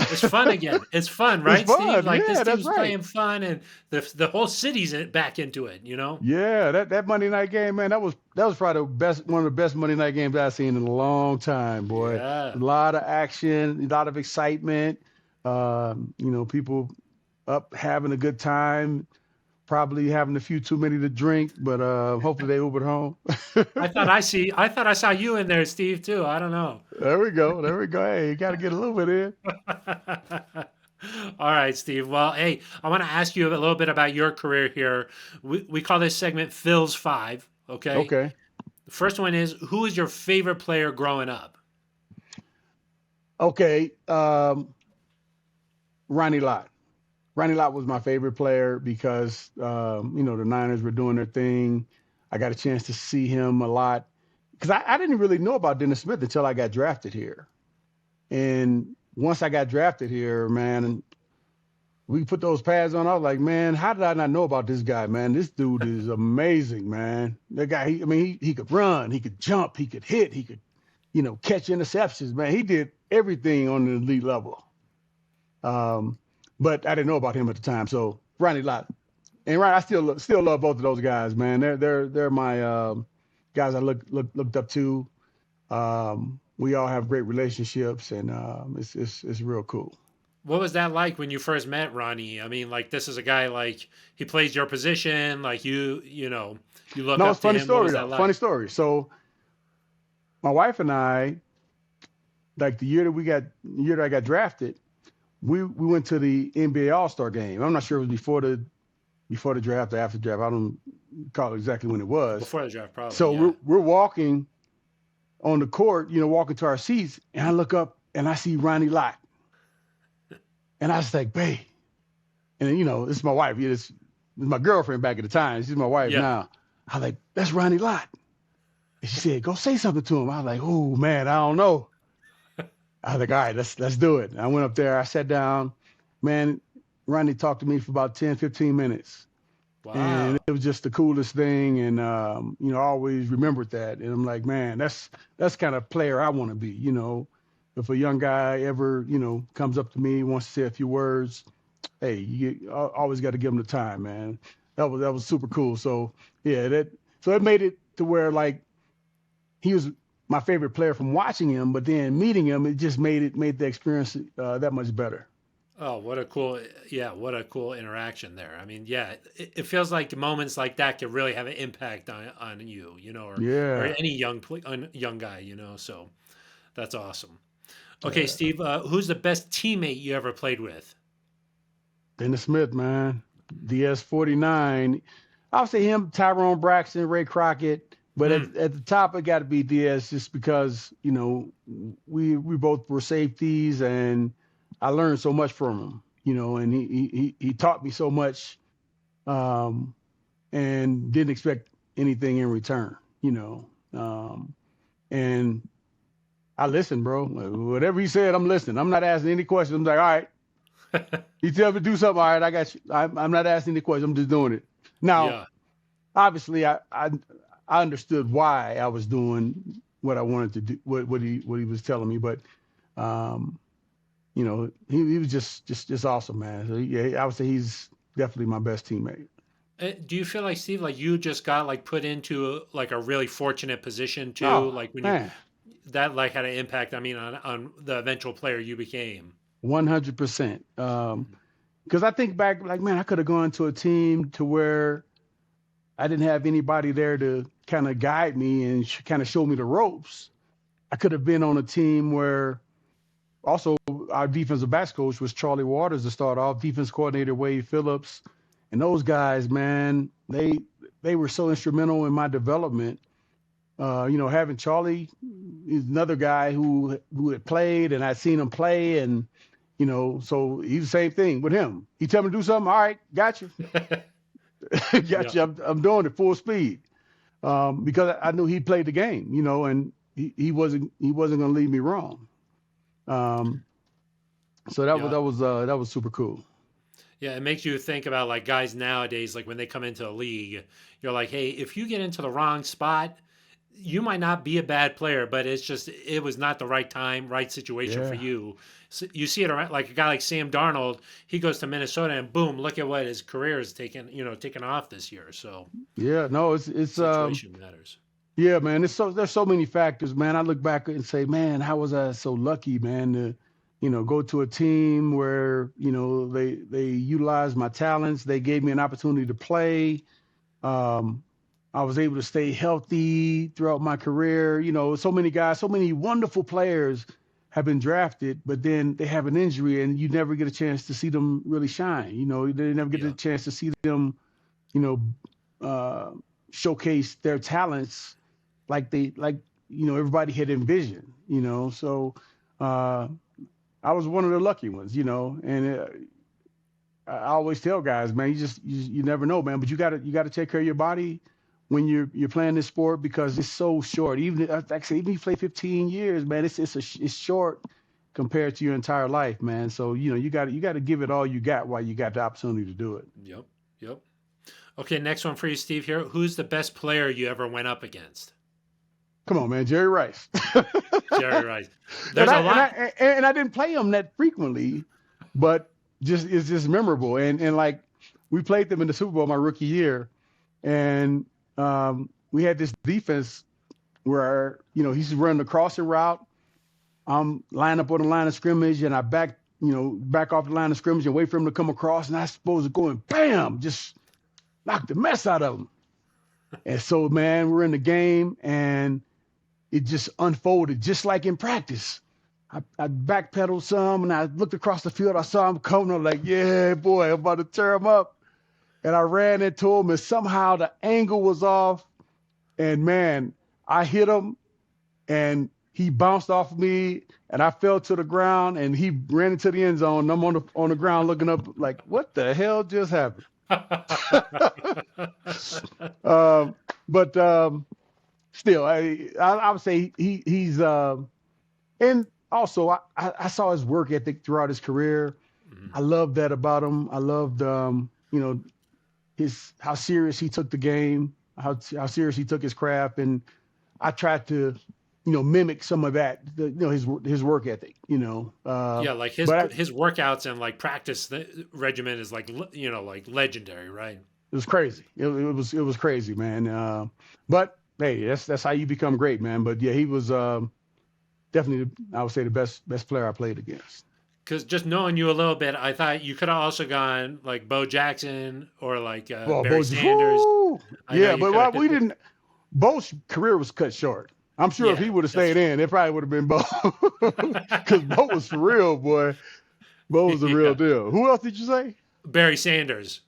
Speaker 2: It's fun again. It's fun,
Speaker 1: It's
Speaker 2: right, Steve?
Speaker 1: fun.
Speaker 2: Like this
Speaker 1: Yeah, that's
Speaker 2: team's
Speaker 1: right.
Speaker 2: playing fun, and the whole city's back into it. You know?
Speaker 1: Yeah, that Monday night game, man, that was probably one of the best Monday night games I've seen in a long time, boy. A
Speaker 2: Yeah.
Speaker 1: lot of action, a lot of excitement. People up having a good time, probably having a few too many to drink, but hopefully they Ubered home.
Speaker 2: I thought I saw you in there, Steve, too. I don't know.
Speaker 1: There we go. There we go. Hey, you got to get a little bit in.
Speaker 2: All right, Steve. Well, hey, I want to ask you a little bit about your career here. We call this segment Phil's Five. Okay.
Speaker 1: Okay.
Speaker 2: The first one is, who is your favorite player growing up?
Speaker 1: Okay. Ronnie Lott. Ronnie Lott was my favorite player because, the Niners were doing their thing. I got a chance to see him a lot because I didn't really know about Dennis Smith until I got drafted here. And once I got drafted here, man, and we put those pads on, I was like, man, how did I not know about this guy, man? This dude is amazing, man. That guy, he could run, he could jump, he could hit, he could, catch interceptions, man. He did everything on the elite level. But I didn't know about him at the time. So Ronnie Lott, and I still love both of those guys, man. They're my guys I looked up to. We all have great relationships, and it's real cool.
Speaker 2: What was that like when you first met Ronnie? I mean, like this is a guy like he plays your position, like you look
Speaker 1: No,
Speaker 2: up
Speaker 1: it's
Speaker 2: to
Speaker 1: funny
Speaker 2: him. What
Speaker 1: story
Speaker 2: was
Speaker 1: though.
Speaker 2: that
Speaker 1: Funny
Speaker 2: like?
Speaker 1: story. So my wife and I, like the year that I got drafted, we went to the NBA All-Star game. I'm not sure it was before the draft or after the draft. I don't recall exactly when it was.
Speaker 2: Before the draft, probably,
Speaker 1: So
Speaker 2: yeah.
Speaker 1: we're walking on the court, walking to our seats, and I look up and I see Ronnie Lott. And I was like, babe. And this is my wife. This is my girlfriend back at the time. She's my wife
Speaker 2: Yeah.
Speaker 1: now. I was like, that's Ronnie Lott. And she said, go say something to him. I was like, oh man, I don't know. I was like, all right, let's do it. And I went up there, I sat down. Man, Ronnie talked to me for about 10, 15 minutes. And
Speaker 2: Wow.
Speaker 1: it was just the coolest thing. And, I always remembered that. And I'm like, man, that's kind of player I want to be, If a young guy ever, comes up to me, wants to say a few words, hey, you always got to give him the time, man. That was super cool. So, yeah, so it made it to where, like, he was my favorite player from watching him, but then meeting him, it just made the experience that much better.
Speaker 2: Oh, what a cool interaction there. I mean, yeah, it feels like moments like that can really have an impact on you, or
Speaker 1: Yeah,
Speaker 2: any young guy, So that's awesome. Okay,
Speaker 1: yeah.
Speaker 2: Steve, who's the best teammate you ever played with?
Speaker 1: Dennis Smith, man, DS 49. I'll say him, Tyrone Braxton, Ray Crockett, But at the top, it got to be Diaz, just because we both were safeties, and I learned so much from him. And he taught me so much, and didn't expect anything in return. And I listened, bro. Whatever he said, I'm listening. I'm not asking any questions. I'm like, all right. He tell me to do something. All right, I got you. I'm not asking any questions. I'm just doing it. Now, obviously, I understood why I was doing what I wanted to do, what he was telling me. But, he was just awesome, man. So, yeah, I would say he's definitely my best teammate.
Speaker 2: Do you feel like, Steve, like you just got like put into like a really fortunate position too?
Speaker 1: Oh,
Speaker 2: like when
Speaker 1: man.
Speaker 2: that like had an impact, I mean, on the eventual player you became.
Speaker 1: 100%. Because I think back, like, man, I could have gone to a team to where I didn't have anybody there to kind of guide me and kind of show me the ropes. I could have been on a team where also our defensive backs coach was Charlie Waters to start off, defense coordinator Wade Phillips. And those guys, man, they were so instrumental in my development. Having Charlie is another guy who had played, and I'd seen him play, and so he's the same thing with him. He tell me to do something, all right, got you. Got you. I'm doing it full speed. Because I knew he played the game, and he wasn't going to lead me wrong. So that was super cool.
Speaker 2: Yeah, it makes you think about like guys nowadays, like when they come into the league, you're like, hey, if you get into the wrong spot, you might not be a bad player, but it was not the right time, right situation for you. So you see it around, like a guy like Sam Darnold, he goes to Minnesota and boom, look at what his career is taking off this year. So
Speaker 1: yeah, no, it's
Speaker 2: situation matters.
Speaker 1: Yeah, man, there's so many factors, man. I look back and say, man, how was I so lucky, man, to go to a team where, they utilized my talents. They gave me an opportunity to play. I was able to stay healthy throughout my career. So many guys, so many wonderful players have been drafted, but then they have an injury and you never get a chance to see them really shine. They never get a chance to see them, showcase their talents like everybody had envisioned, So I was one of the lucky ones, and I always tell guys, man, you never know, man, but you gotta take care of your body when you're playing this sport, because it's so short. Even if you play 15 years, man, it's short compared to your entire life, man. So you got to give it all you got while you got the opportunity to do it.
Speaker 2: Yep. Okay, next one for you, Steve. Here, who's the best player you ever went up against?
Speaker 1: Come on, man, Jerry Rice.
Speaker 2: Jerry Rice. There's a lot,
Speaker 1: and I didn't play him that frequently, but it's just memorable. And like we played them in the Super Bowl my rookie year, and we had this defense where he's running the crossing route. I'm lined up on the line of scrimmage, and I back off the line of scrimmage and wait for him to come across, and I'm supposed to go and bam, just knock the mess out of him. And so, man, we're in the game, and it just unfolded just like in practice. I backpedaled some, and I looked across the field. I saw him coming. I'm like, yeah, boy, I'm about to tear him up. And I ran into him, and somehow the angle was off. And, man, I hit him, and he bounced off of me, and I fell to the ground, and he ran into the end zone. And I'm on the ground looking up like, what the hell just happened? But still, I would say he's and also I saw his work ethic throughout his career. Mm-hmm. I loved that about him. I loved how serious he took the game, how serious he took his craft, and I tried to mimic some of that, his work ethic,
Speaker 2: like his workouts and like practice regimen is like legendary, right?
Speaker 1: It was crazy. It was crazy, man. But hey, that's how you become great, man. But yeah, he was definitely, I would say, the best player I played against.
Speaker 2: Because just knowing you a little bit, I thought you could have also gone like Bo Jackson or like Barry Sanders.
Speaker 1: But we didn't. Bo's career was cut short. I'm sure if he would have stayed in, it probably would have been Bo. Because Bo was for real, boy. Bo was the real deal. Who else did you say?
Speaker 2: Barry Sanders.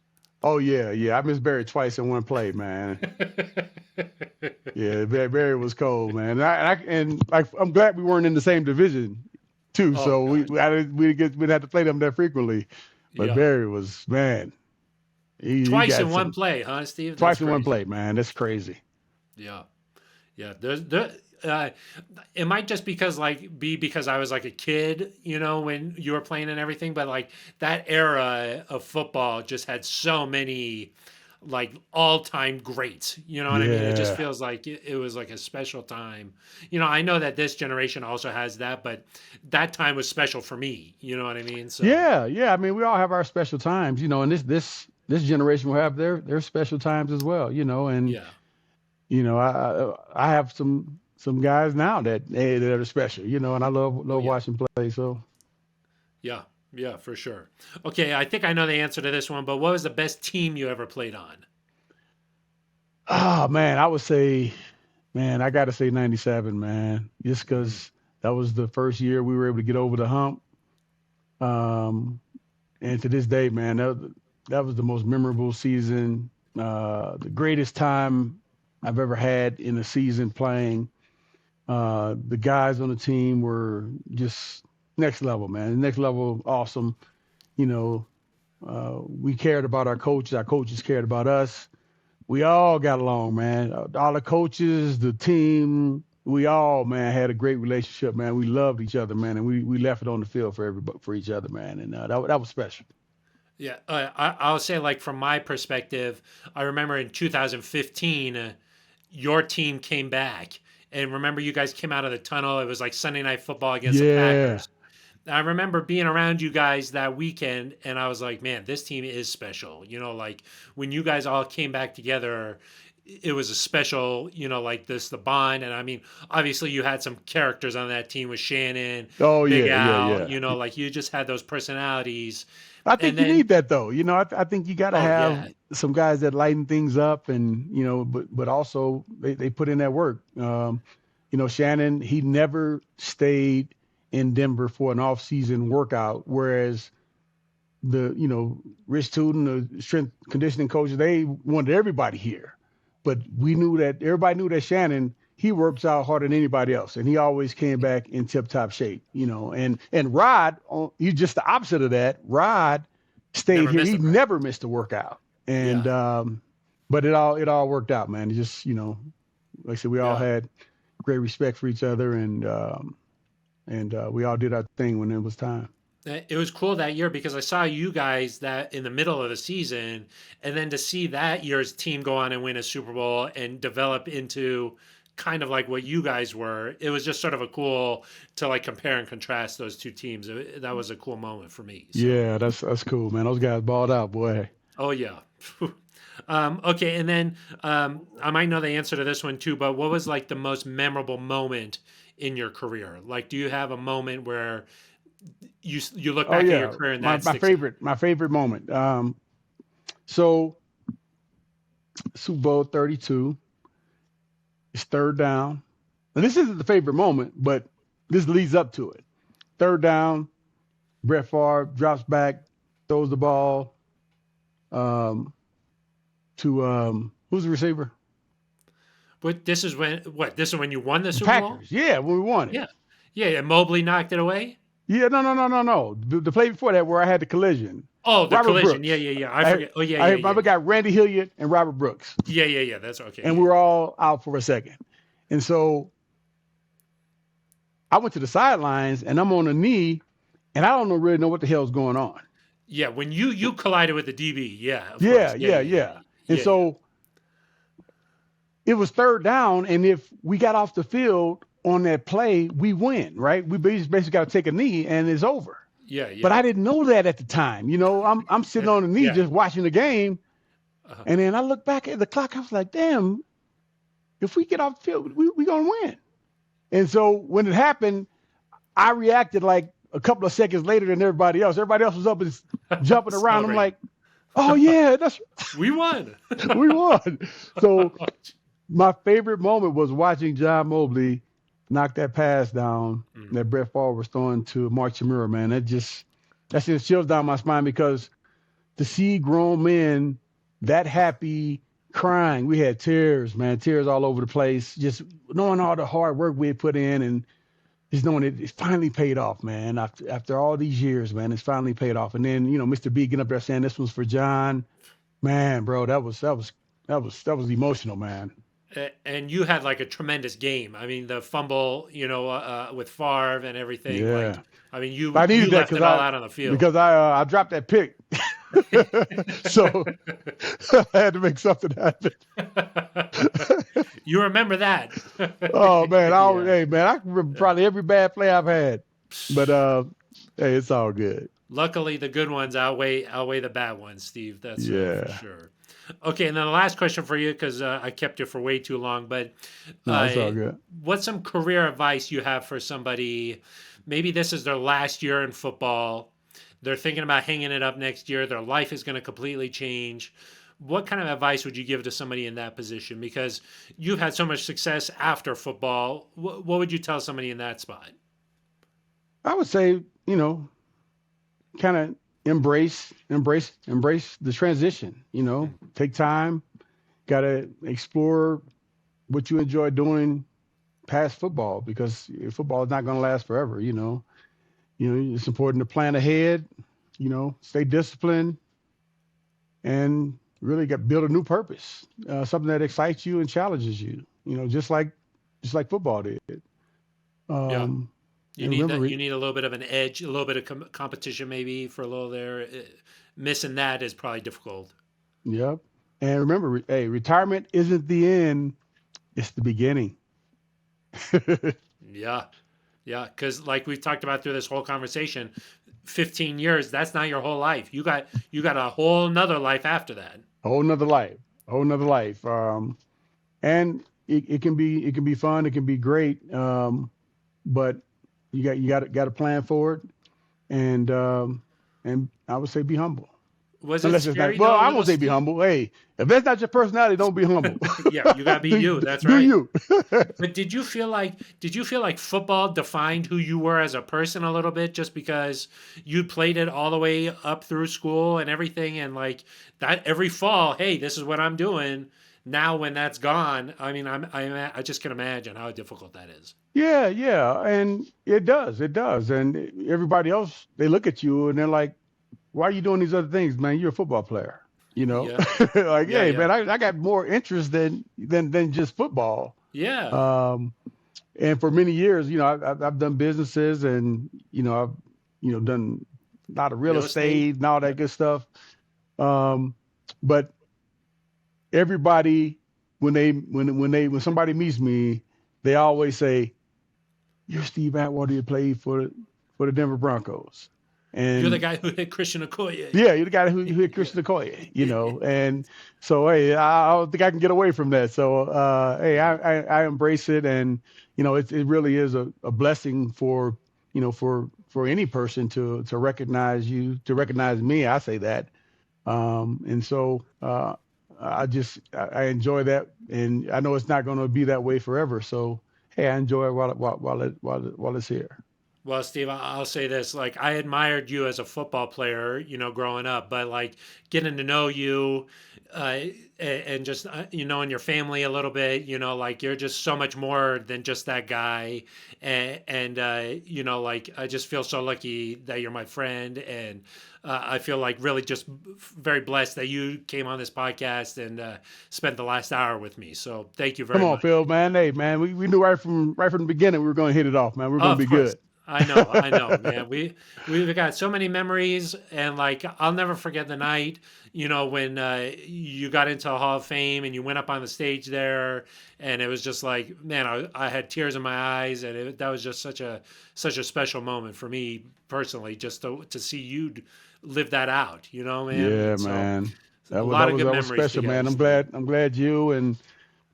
Speaker 1: Oh yeah. I missed Barry twice in one play, man. Yeah, Barry was cold, man. And like I'm glad we weren't in the same division too,
Speaker 2: Oh
Speaker 1: so
Speaker 2: God.
Speaker 1: we didn't have to play them that frequently. But
Speaker 2: Yeah.
Speaker 1: Barry was, man, he
Speaker 2: Twice in
Speaker 1: got
Speaker 2: one
Speaker 1: some
Speaker 2: play, huh, Steve? That's
Speaker 1: twice in one
Speaker 2: crazy.
Speaker 1: play, man. That's crazy.
Speaker 2: Yeah. Yeah. Uh, it might just because I was like a kid, when you were playing and everything, but like that era of football just had so many like all-time greats. You know what I mean? It just
Speaker 1: Yeah.
Speaker 2: feels like it was like a special time. I know that this generation also has that, but that time was special for me. You know what I mean? So
Speaker 1: Yeah. I mean, we all have our special times, and this generation will have their special times as well, and
Speaker 2: yeah,
Speaker 1: I have some guys now that are special, and I
Speaker 2: oh
Speaker 1: love
Speaker 2: yeah,
Speaker 1: watching play. So,
Speaker 2: yeah, yeah, for sure. Okay, I think I know the answer to this one, but what was the best team you ever played on?
Speaker 1: oh man, I would say, man, I got to say 97, man, just
Speaker 2: Mm,
Speaker 1: because that was the first year we were able to get over the hump. Um, and to this day, man, that was the most memorable season, the greatest time I've ever had in a season playing. The guys on the team were just next level, man. Next level, awesome. You know, we cared about our coaches. Our coaches cared about us. We all got along, man. All the coaches, the team, we all, man, had a great relationship, man. We loved each other, man, and we left it on the field for everybody, for each other, man. And that was special.
Speaker 2: yeah, I'll say like from my perspective, I remember in 2015, your team came back, and remember you guys came out of the tunnel. It was like Sunday Night Football against the
Speaker 1: Yeah.
Speaker 2: Packers. I remember being around you guys that weekend, and I was like, man, this team is special. Like when you guys all came back together, it was a special, like this, the bond. And I mean, obviously, you had some characters on that team with Shannon,
Speaker 1: Oh
Speaker 2: Big
Speaker 1: yeah, yeah,
Speaker 2: Al,
Speaker 1: yeah.
Speaker 2: like you just had those personalities.
Speaker 1: I
Speaker 2: And
Speaker 1: think you
Speaker 2: then,
Speaker 1: need that though. I think you got to
Speaker 2: oh,
Speaker 1: have
Speaker 2: yeah,
Speaker 1: some guys that lighten things up, and but also they put in that work. Shannon, he never stayed in Denver for an off-season workout, whereas Rich Tootin, the strength conditioning coaches, they wanted everybody here. But we knew that everybody knew that Shannon, he works out harder than anybody else, and he always came back in tip-top shape. And Rod, he's just the opposite of that. Rod stayed
Speaker 2: never
Speaker 1: here;
Speaker 2: missed
Speaker 1: he
Speaker 2: a practice.
Speaker 1: never missed a workout,
Speaker 2: Yeah,
Speaker 1: and but it all worked out, man. It just like I said, we all
Speaker 2: yeah.
Speaker 1: had great respect for each other, and we all did our thing when it was time.
Speaker 2: It was cool that year because I saw you guys that in the middle of the season, and then to see that year's team go on and win a Super Bowl and develop into kind of like what you guys were. It was just sort of a cool to like compare and contrast those two teams. That was a cool moment for me. So,
Speaker 1: Yeah, that's cool, man. Those guys balled out, boy.
Speaker 2: oh yeah. Okay, and then I might know the answer to this one too, but what was like the most memorable moment in your career? Like, do you have a moment where you look
Speaker 1: Oh
Speaker 2: back at your
Speaker 1: yeah,
Speaker 2: career and
Speaker 1: my
Speaker 2: that
Speaker 1: my
Speaker 2: sticks out?
Speaker 1: favorite my favorite moment. So Super Bowl 32, it's third down. And this isn't the favorite moment, but this leads up to it. Third down, Brett Favre drops back, throws the ball um, to who's the receiver?
Speaker 2: But this is when what? This is when you won the
Speaker 1: The
Speaker 2: Super Bowl?
Speaker 1: Packers. Yeah, when we won it.
Speaker 2: Yeah. Yeah, and Mobley knocked it away?
Speaker 1: Yeah, no. The play before that where I had the collision.
Speaker 2: Oh, the
Speaker 1: Robert
Speaker 2: collision. Yeah,
Speaker 1: Brooks.
Speaker 2: yeah, yeah. I
Speaker 1: I
Speaker 2: forget. Oh, yeah,
Speaker 1: I
Speaker 2: yeah,
Speaker 1: remember
Speaker 2: yeah.
Speaker 1: got Randy Hilliard and Robert Brooks,
Speaker 2: Yeah, yeah, yeah. That's okay.
Speaker 1: and
Speaker 2: Yeah,
Speaker 1: we were
Speaker 2: yeah.
Speaker 1: all out for a second. And so I went to the sidelines, and I'm on a knee, and I don't really know what the hell's going on.
Speaker 2: Yeah, when you collided with the DB. Yeah, of
Speaker 1: Yeah,
Speaker 2: course. Yeah,
Speaker 1: yeah,
Speaker 2: yeah, yeah.
Speaker 1: yeah. And
Speaker 2: Yeah, yeah.
Speaker 1: so it was third down, and if we got off the field on that play, we win, right? We basically got to take a knee, and it's over.
Speaker 2: Yeah,
Speaker 1: But
Speaker 2: yeah.
Speaker 1: I didn't know that at the time. I'm sitting on the knee
Speaker 2: Yeah.
Speaker 1: just watching the game,
Speaker 2: Uh-huh.
Speaker 1: and then I look back at the clock. I was like, damn, if we get off the field, we gonna win. And so when it happened, I reacted like a couple of seconds later than everybody else. Everybody else was up and jumping around. I'm
Speaker 2: Celebrate.
Speaker 1: like, oh yeah, that's
Speaker 2: We won.
Speaker 1: we won. So my favorite moment was watching John Mobley knock that pass down
Speaker 2: Mm.
Speaker 1: that Brett Favre was throwing to Mark Chmura, man. That just chills down my spine because to see grown men that happy, crying. We had tears, man, tears all over the place, just knowing all the hard work we had put in and just knowing it finally paid off, man. After all these years, man, it's finally paid off. And then, Mr. B getting up there saying this one's for John. Man, bro, that was emotional, man.
Speaker 2: And you had like a tremendous game. I mean, the fumble, with Favre and everything. Like,
Speaker 1: Yeah.
Speaker 2: I mean, you
Speaker 1: But I needed
Speaker 2: you
Speaker 1: that
Speaker 2: left it all out on the field.
Speaker 1: because I dropped that pick. So I had to make something happen.
Speaker 2: You remember that?
Speaker 1: Oh man,
Speaker 2: Yeah.
Speaker 1: hey man, I can remember probably every bad play I've had. But hey, it's all good.
Speaker 2: Luckily, the good ones outweigh the bad ones, Steve. That's for
Speaker 1: Yeah.
Speaker 2: sure. Okay, and then the last question for you, because I kept you for way too long, but
Speaker 1: No, it's all good.
Speaker 2: what's some career advice you have for somebody? Maybe this is their last year in football. They're thinking about hanging it up next year. Their life is going to completely change. What kind of advice would you give to somebody in that position? Because you've had so much success after football. What would you tell somebody in that spot?
Speaker 1: I would say, kind of embrace the transition, take time, got to explore what you enjoy doing past football because football is not going to last forever, it's important to plan ahead, stay disciplined and really build a new purpose, something that excites you and challenges you, just like football did.
Speaker 2: Yeah. You
Speaker 1: and
Speaker 2: need
Speaker 1: remember,
Speaker 2: you need a little bit of an edge, a little bit of competition maybe for a little there. Missing that is probably difficult.
Speaker 1: Yep. And remember, hey, retirement isn't the end; it's the beginning.
Speaker 2: Yeah. Yeah. Because like we've talked about through this whole conversation, 15 years, that's not your whole life. You got a whole nother life after that.
Speaker 1: Whole nother life. Whole nother life. And it can be fun. It can be great. But you got to plan for it. And I would say be humble.
Speaker 2: Was it
Speaker 1: Unless it's
Speaker 2: scary?
Speaker 1: not, well,
Speaker 2: though, a
Speaker 1: I
Speaker 2: little
Speaker 1: won't say be humble. Hey, if that's not your personality, don't be humble.
Speaker 2: Yeah, you gotta be you. That's
Speaker 1: Do
Speaker 2: right.
Speaker 1: you?
Speaker 2: But did you feel like football defined who you were as a person a little bit, just because you played it all the way up through school and everything, and like that every fall, hey, this is what I'm doing. Now when that's gone, I mean, I just can imagine how difficult that is.
Speaker 1: Yeah, and it does, and everybody else they look at you and they're like, "Why are you doing these other things, man? You're a football player,
Speaker 2: Yeah,
Speaker 1: like,
Speaker 2: yeah,
Speaker 1: hey,
Speaker 2: yeah,
Speaker 1: man, I got more interest than just football."
Speaker 2: yeah.
Speaker 1: And for many years, I've done businesses and I've done a lot of real
Speaker 2: Real estate.
Speaker 1: estate and all that good stuff. But everybody when somebody meets me, they always say, "You're Steve Atwater. You played for the Denver Broncos."
Speaker 2: You're the
Speaker 1: And
Speaker 2: guy who hit Christian Okoye.
Speaker 1: yeah, you're the guy who hit Christian Okoye, and so, hey, I don't think I can get away from that. So, hey, I embrace it. And, it really is a blessing for any person to recognize you, to recognize me. I say that. And so, I enjoy that. And I know it's not going to be that way forever. So, hey, I enjoy it while it's here.
Speaker 2: Well, Steve, I'll say this: like, I admired you as a football player, growing up, but like getting to know you, and just and your family a little bit, like you're just so much more than just that guy, and like I just feel so lucky that you're my friend, and I feel like really just very blessed that you came on this podcast and spent the last hour with me. So thank you very
Speaker 1: Come on,
Speaker 2: much.
Speaker 1: Phil, man. Hey, man, we knew right from the beginning we were going to hit it off, man. We are going to
Speaker 2: Of
Speaker 1: be
Speaker 2: course.
Speaker 1: good.
Speaker 2: I know, man. We've got so many memories, and like I'll never forget the night, when you got into the Hall of Fame and you went up on the stage there, and it was just like, man, I had tears in my eyes, and that was just such a special moment for me personally, just to see you live that out, man.
Speaker 1: Yeah,
Speaker 2: And so,
Speaker 1: man.
Speaker 2: a lot of good
Speaker 1: That was
Speaker 2: memories
Speaker 1: special,
Speaker 2: together.
Speaker 1: man. I'm glad you and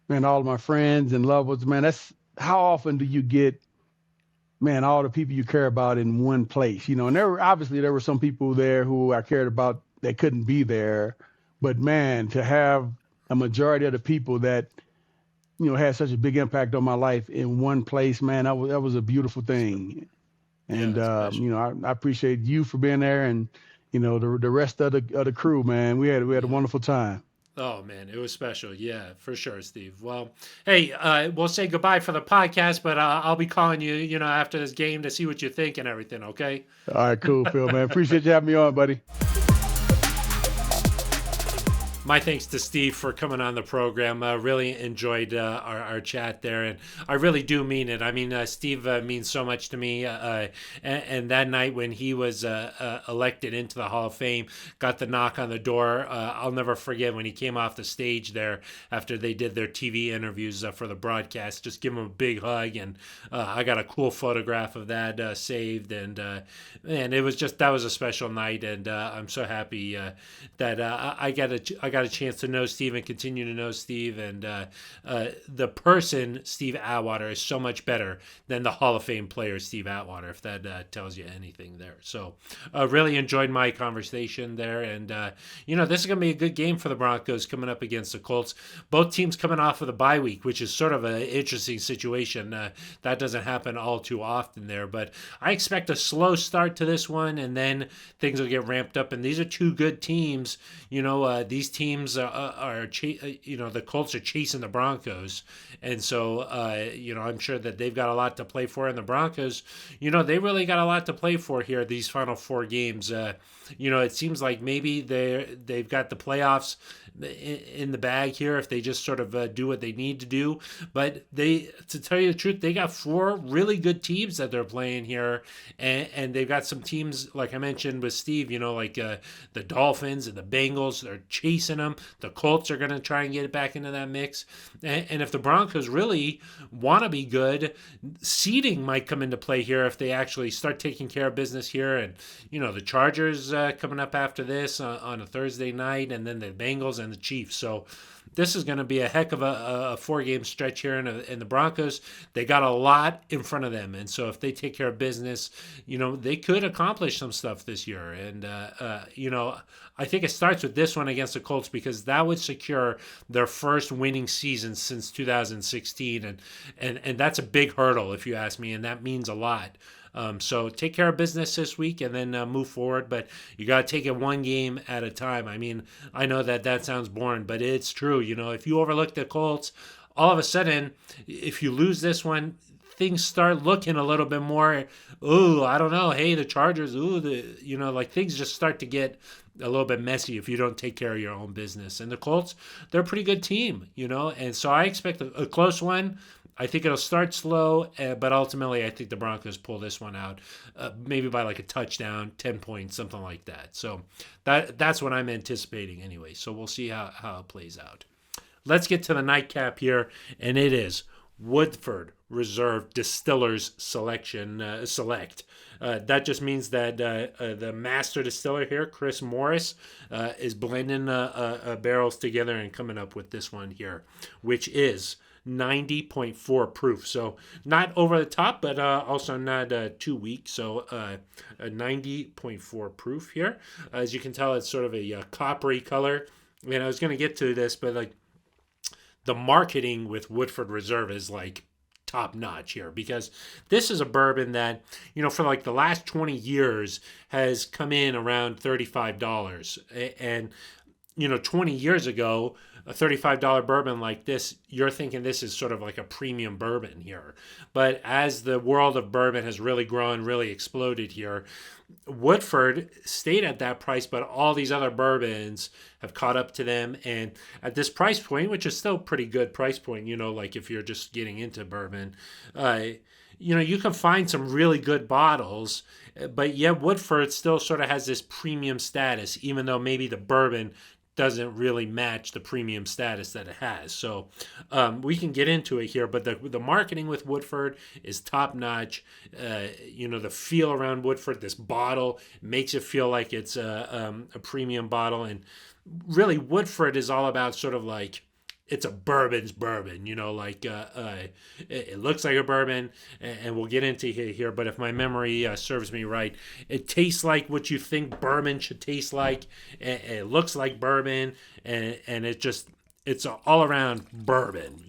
Speaker 1: man, all of my friends and loved ones, man. That's how often do you get, man, all the people you care about in one place, and there were some people there who I cared about that couldn't be there, but man, to have a majority of the people that, had such a big impact on my life in one place, man, that was a beautiful thing. And,
Speaker 2: Yeah, it's special.
Speaker 1: I appreciate you for being there and, the rest of the crew, man. We had a wonderful time.
Speaker 2: Oh man, it was special. Yeah, for sure, Steve. Well, hey, we'll say goodbye for the podcast, but I'll be calling you, after this game to see what you think and everything. Okay.
Speaker 1: All right, cool, Phil, man. Appreciate you having me on, buddy.
Speaker 2: My thanks to Steve for coming on the program. Really enjoyed our chat there, and I really do mean it. I mean, Steve means so much to me. And that night when he was elected into the Hall of Fame, got the knock on the door. I'll never forget when he came off the stage there after they did their TV interviews for the broadcast. Just give him a big hug, and I got a cool photograph of that saved. And it was that was a special night, and I'm so happy that I got a chance to know Steve and continue to know Steve, and the person Steve Atwater is so much better than the Hall of Fame player Steve Atwater, if that tells you anything there. So really enjoyed my conversation there, and this is going to be a good game for the Broncos coming up against the Colts. Both teams coming off of the bye week, which is sort of an interesting situation. That doesn't happen all too often there, but I expect a slow start to this one, and then things will get ramped up, and these are two good teams. These teams the Colts are chasing the Broncos, and so I'm sure that they've got a lot to play for, and the Broncos, they really got a lot to play for here these final four games. It seems like maybe they've got the playoffs in the bag here if they just sort of do what they need to do. But to tell you the truth, they got four really good teams that they're playing here, and they've got some teams like I mentioned with Steve, like the Dolphins and the Bengals. They're chasing them. The Colts are going to try and get it back into that mix, and if the Broncos really want to be good, seeding might come into play here if they actually start taking care of business here. And the Chargers coming up after this on a Thursday night, and then the Bengals and the Chiefs. So this is going to be a heck of a four-game stretch here, in the Broncos, they got a lot in front of them, and so if they take care of business, they could accomplish some stuff this year. And I think it starts with this one against the Colts, because that would secure their first winning season since 2016, and that's a big hurdle if you ask me, and that means a lot. So take care of business this week and then move forward, but you got to take it one game at a time. I mean, I know that sounds boring, but it's true. If you overlook the Colts, all of a sudden, if you lose this one, things start looking a little bit more, I don't know. Hey, the Chargers, things just start to get a little bit messy if you don't take care of your own business. And the Colts, they're a pretty good team, and so I expect a close one. I think it'll start slow, but ultimately I think the Broncos pull this one out, maybe by like a touchdown, 10 points, something like that. So that's what I'm anticipating anyway. So we'll see how it plays out. Let's get to the nightcap here, and it is Woodford Reserve Distillers Select. That just means that the master distiller here, Chris Morris, is blending barrels together and coming up with this one here, which is 90.4 proof. So not over the top, but also not too weak. So a 90.4 proof here. As you can tell, it's sort of a coppery color. And I was going to get to this, but like the marketing with Woodford Reserve is like top notch here, because this is a bourbon that, for like the last 20 years has come in around $35. And, 20 years ago, a $35 bourbon like this, you're thinking this is sort of like a premium bourbon here. But as the world of bourbon has really grown, really exploded here, Woodford stayed at that price, but all these other bourbons have caught up to them. And at this price point, which is still pretty good price point, like if you're just getting into bourbon, you can find some really good bottles, but yet Woodford still sort of has this premium status, even though maybe the bourbon doesn't really match the premium status that it has. So we can get into it here, but the marketing with Woodford is top notch. The feel around Woodford, this bottle makes it feel like it's a premium bottle. And really Woodford is all about sort of like, it's a bourbon's bourbon, it looks like a bourbon, and we'll get into it here, but if my memory serves me right, it tastes like what you think bourbon should taste like, it looks like bourbon, and it's all around bourbon,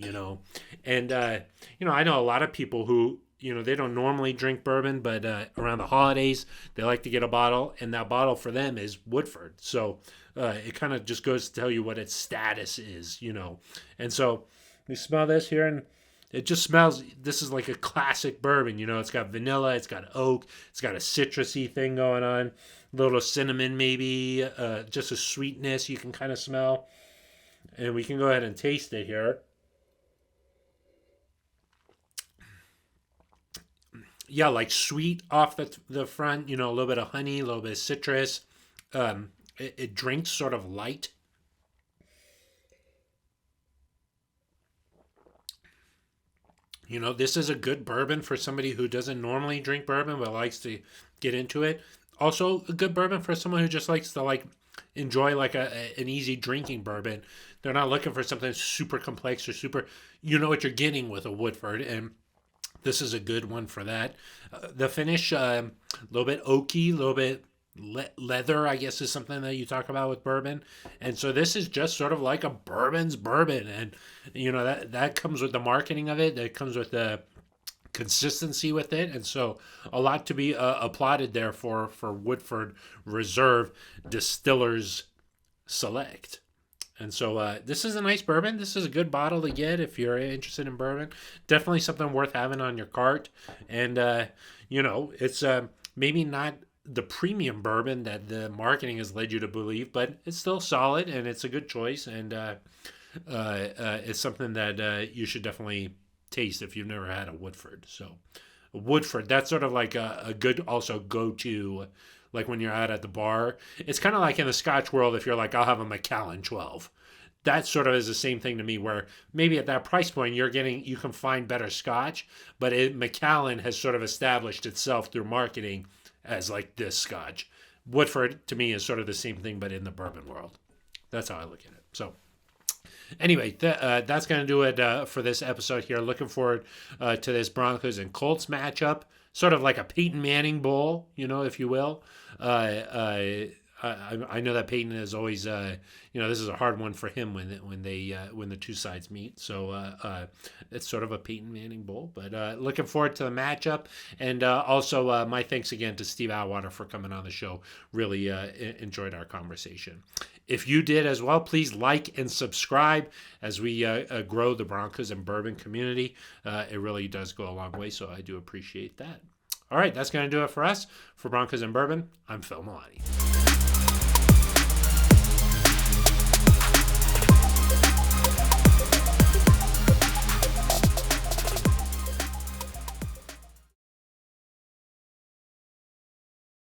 Speaker 2: and I know a lot of people who they don't normally drink bourbon, but around the holidays, they like to get a bottle, and that bottle for them is Woodford. So it kind of just goes to tell you what its status is. And so we smell this here, and it just smells, this is like a classic bourbon. It's got vanilla, it's got oak, it's got a citrusy thing going on, a little cinnamon maybe, just a sweetness you can kind of smell. And we can go ahead and taste it here. Yeah, like sweet off the front, a little bit of honey, a little bit of citrus. It drinks sort of light. This is a good bourbon for somebody who doesn't normally drink bourbon but likes to get into it. Also, a good bourbon for someone who just likes to enjoy an easy drinking bourbon. They're not looking for something super complex or super. You know what you're getting with a Woodford, and this is a good one for that. The finish, a little bit oaky, a little bit leather, I guess, is something that you talk about with bourbon. And so this is just sort of like a bourbon's bourbon. And, that comes with the marketing of it. That comes with the consistency with it. And so a lot to be applauded there for Woodford Reserve Distillers Select. And so this is a nice bourbon. This is a good bottle to get if you're interested in bourbon. Definitely something worth having on your cart. And, it's maybe not the premium bourbon that the marketing has led you to believe, but it's still solid and it's a good choice. And it's something that you should definitely taste if you've never had a Woodford. So Woodford, that's sort of like a good also go-to, like when you're out at the bar. It's kind of like in the Scotch world, if you're like, I'll have a Macallan 12. That sort of is the same thing to me, where maybe at that price point you can find better Scotch, but Macallan has sort of established itself through marketing as like this Scotch. Woodford to me is sort of the same thing, but in the bourbon world. That's how I look at it. So anyway, that's going to do it for this episode here. Looking forward to this Broncos and Colts matchup, sort of like a Peyton Manning bowl, if you will. I know that Peyton is always, this is a hard one for him when the two sides meet. So it's sort of a Peyton Manning bowl. But looking forward to the matchup, and also my thanks again to Steve Atwater for coming on the show. Really enjoyed our conversation. If you did as well, please like and subscribe as we grow the Broncos and Bourbon community. It really does go a long way, so I do appreciate that. All right, that's going to do it for us. For Broncos and Bourbon, I'm Phil Milani.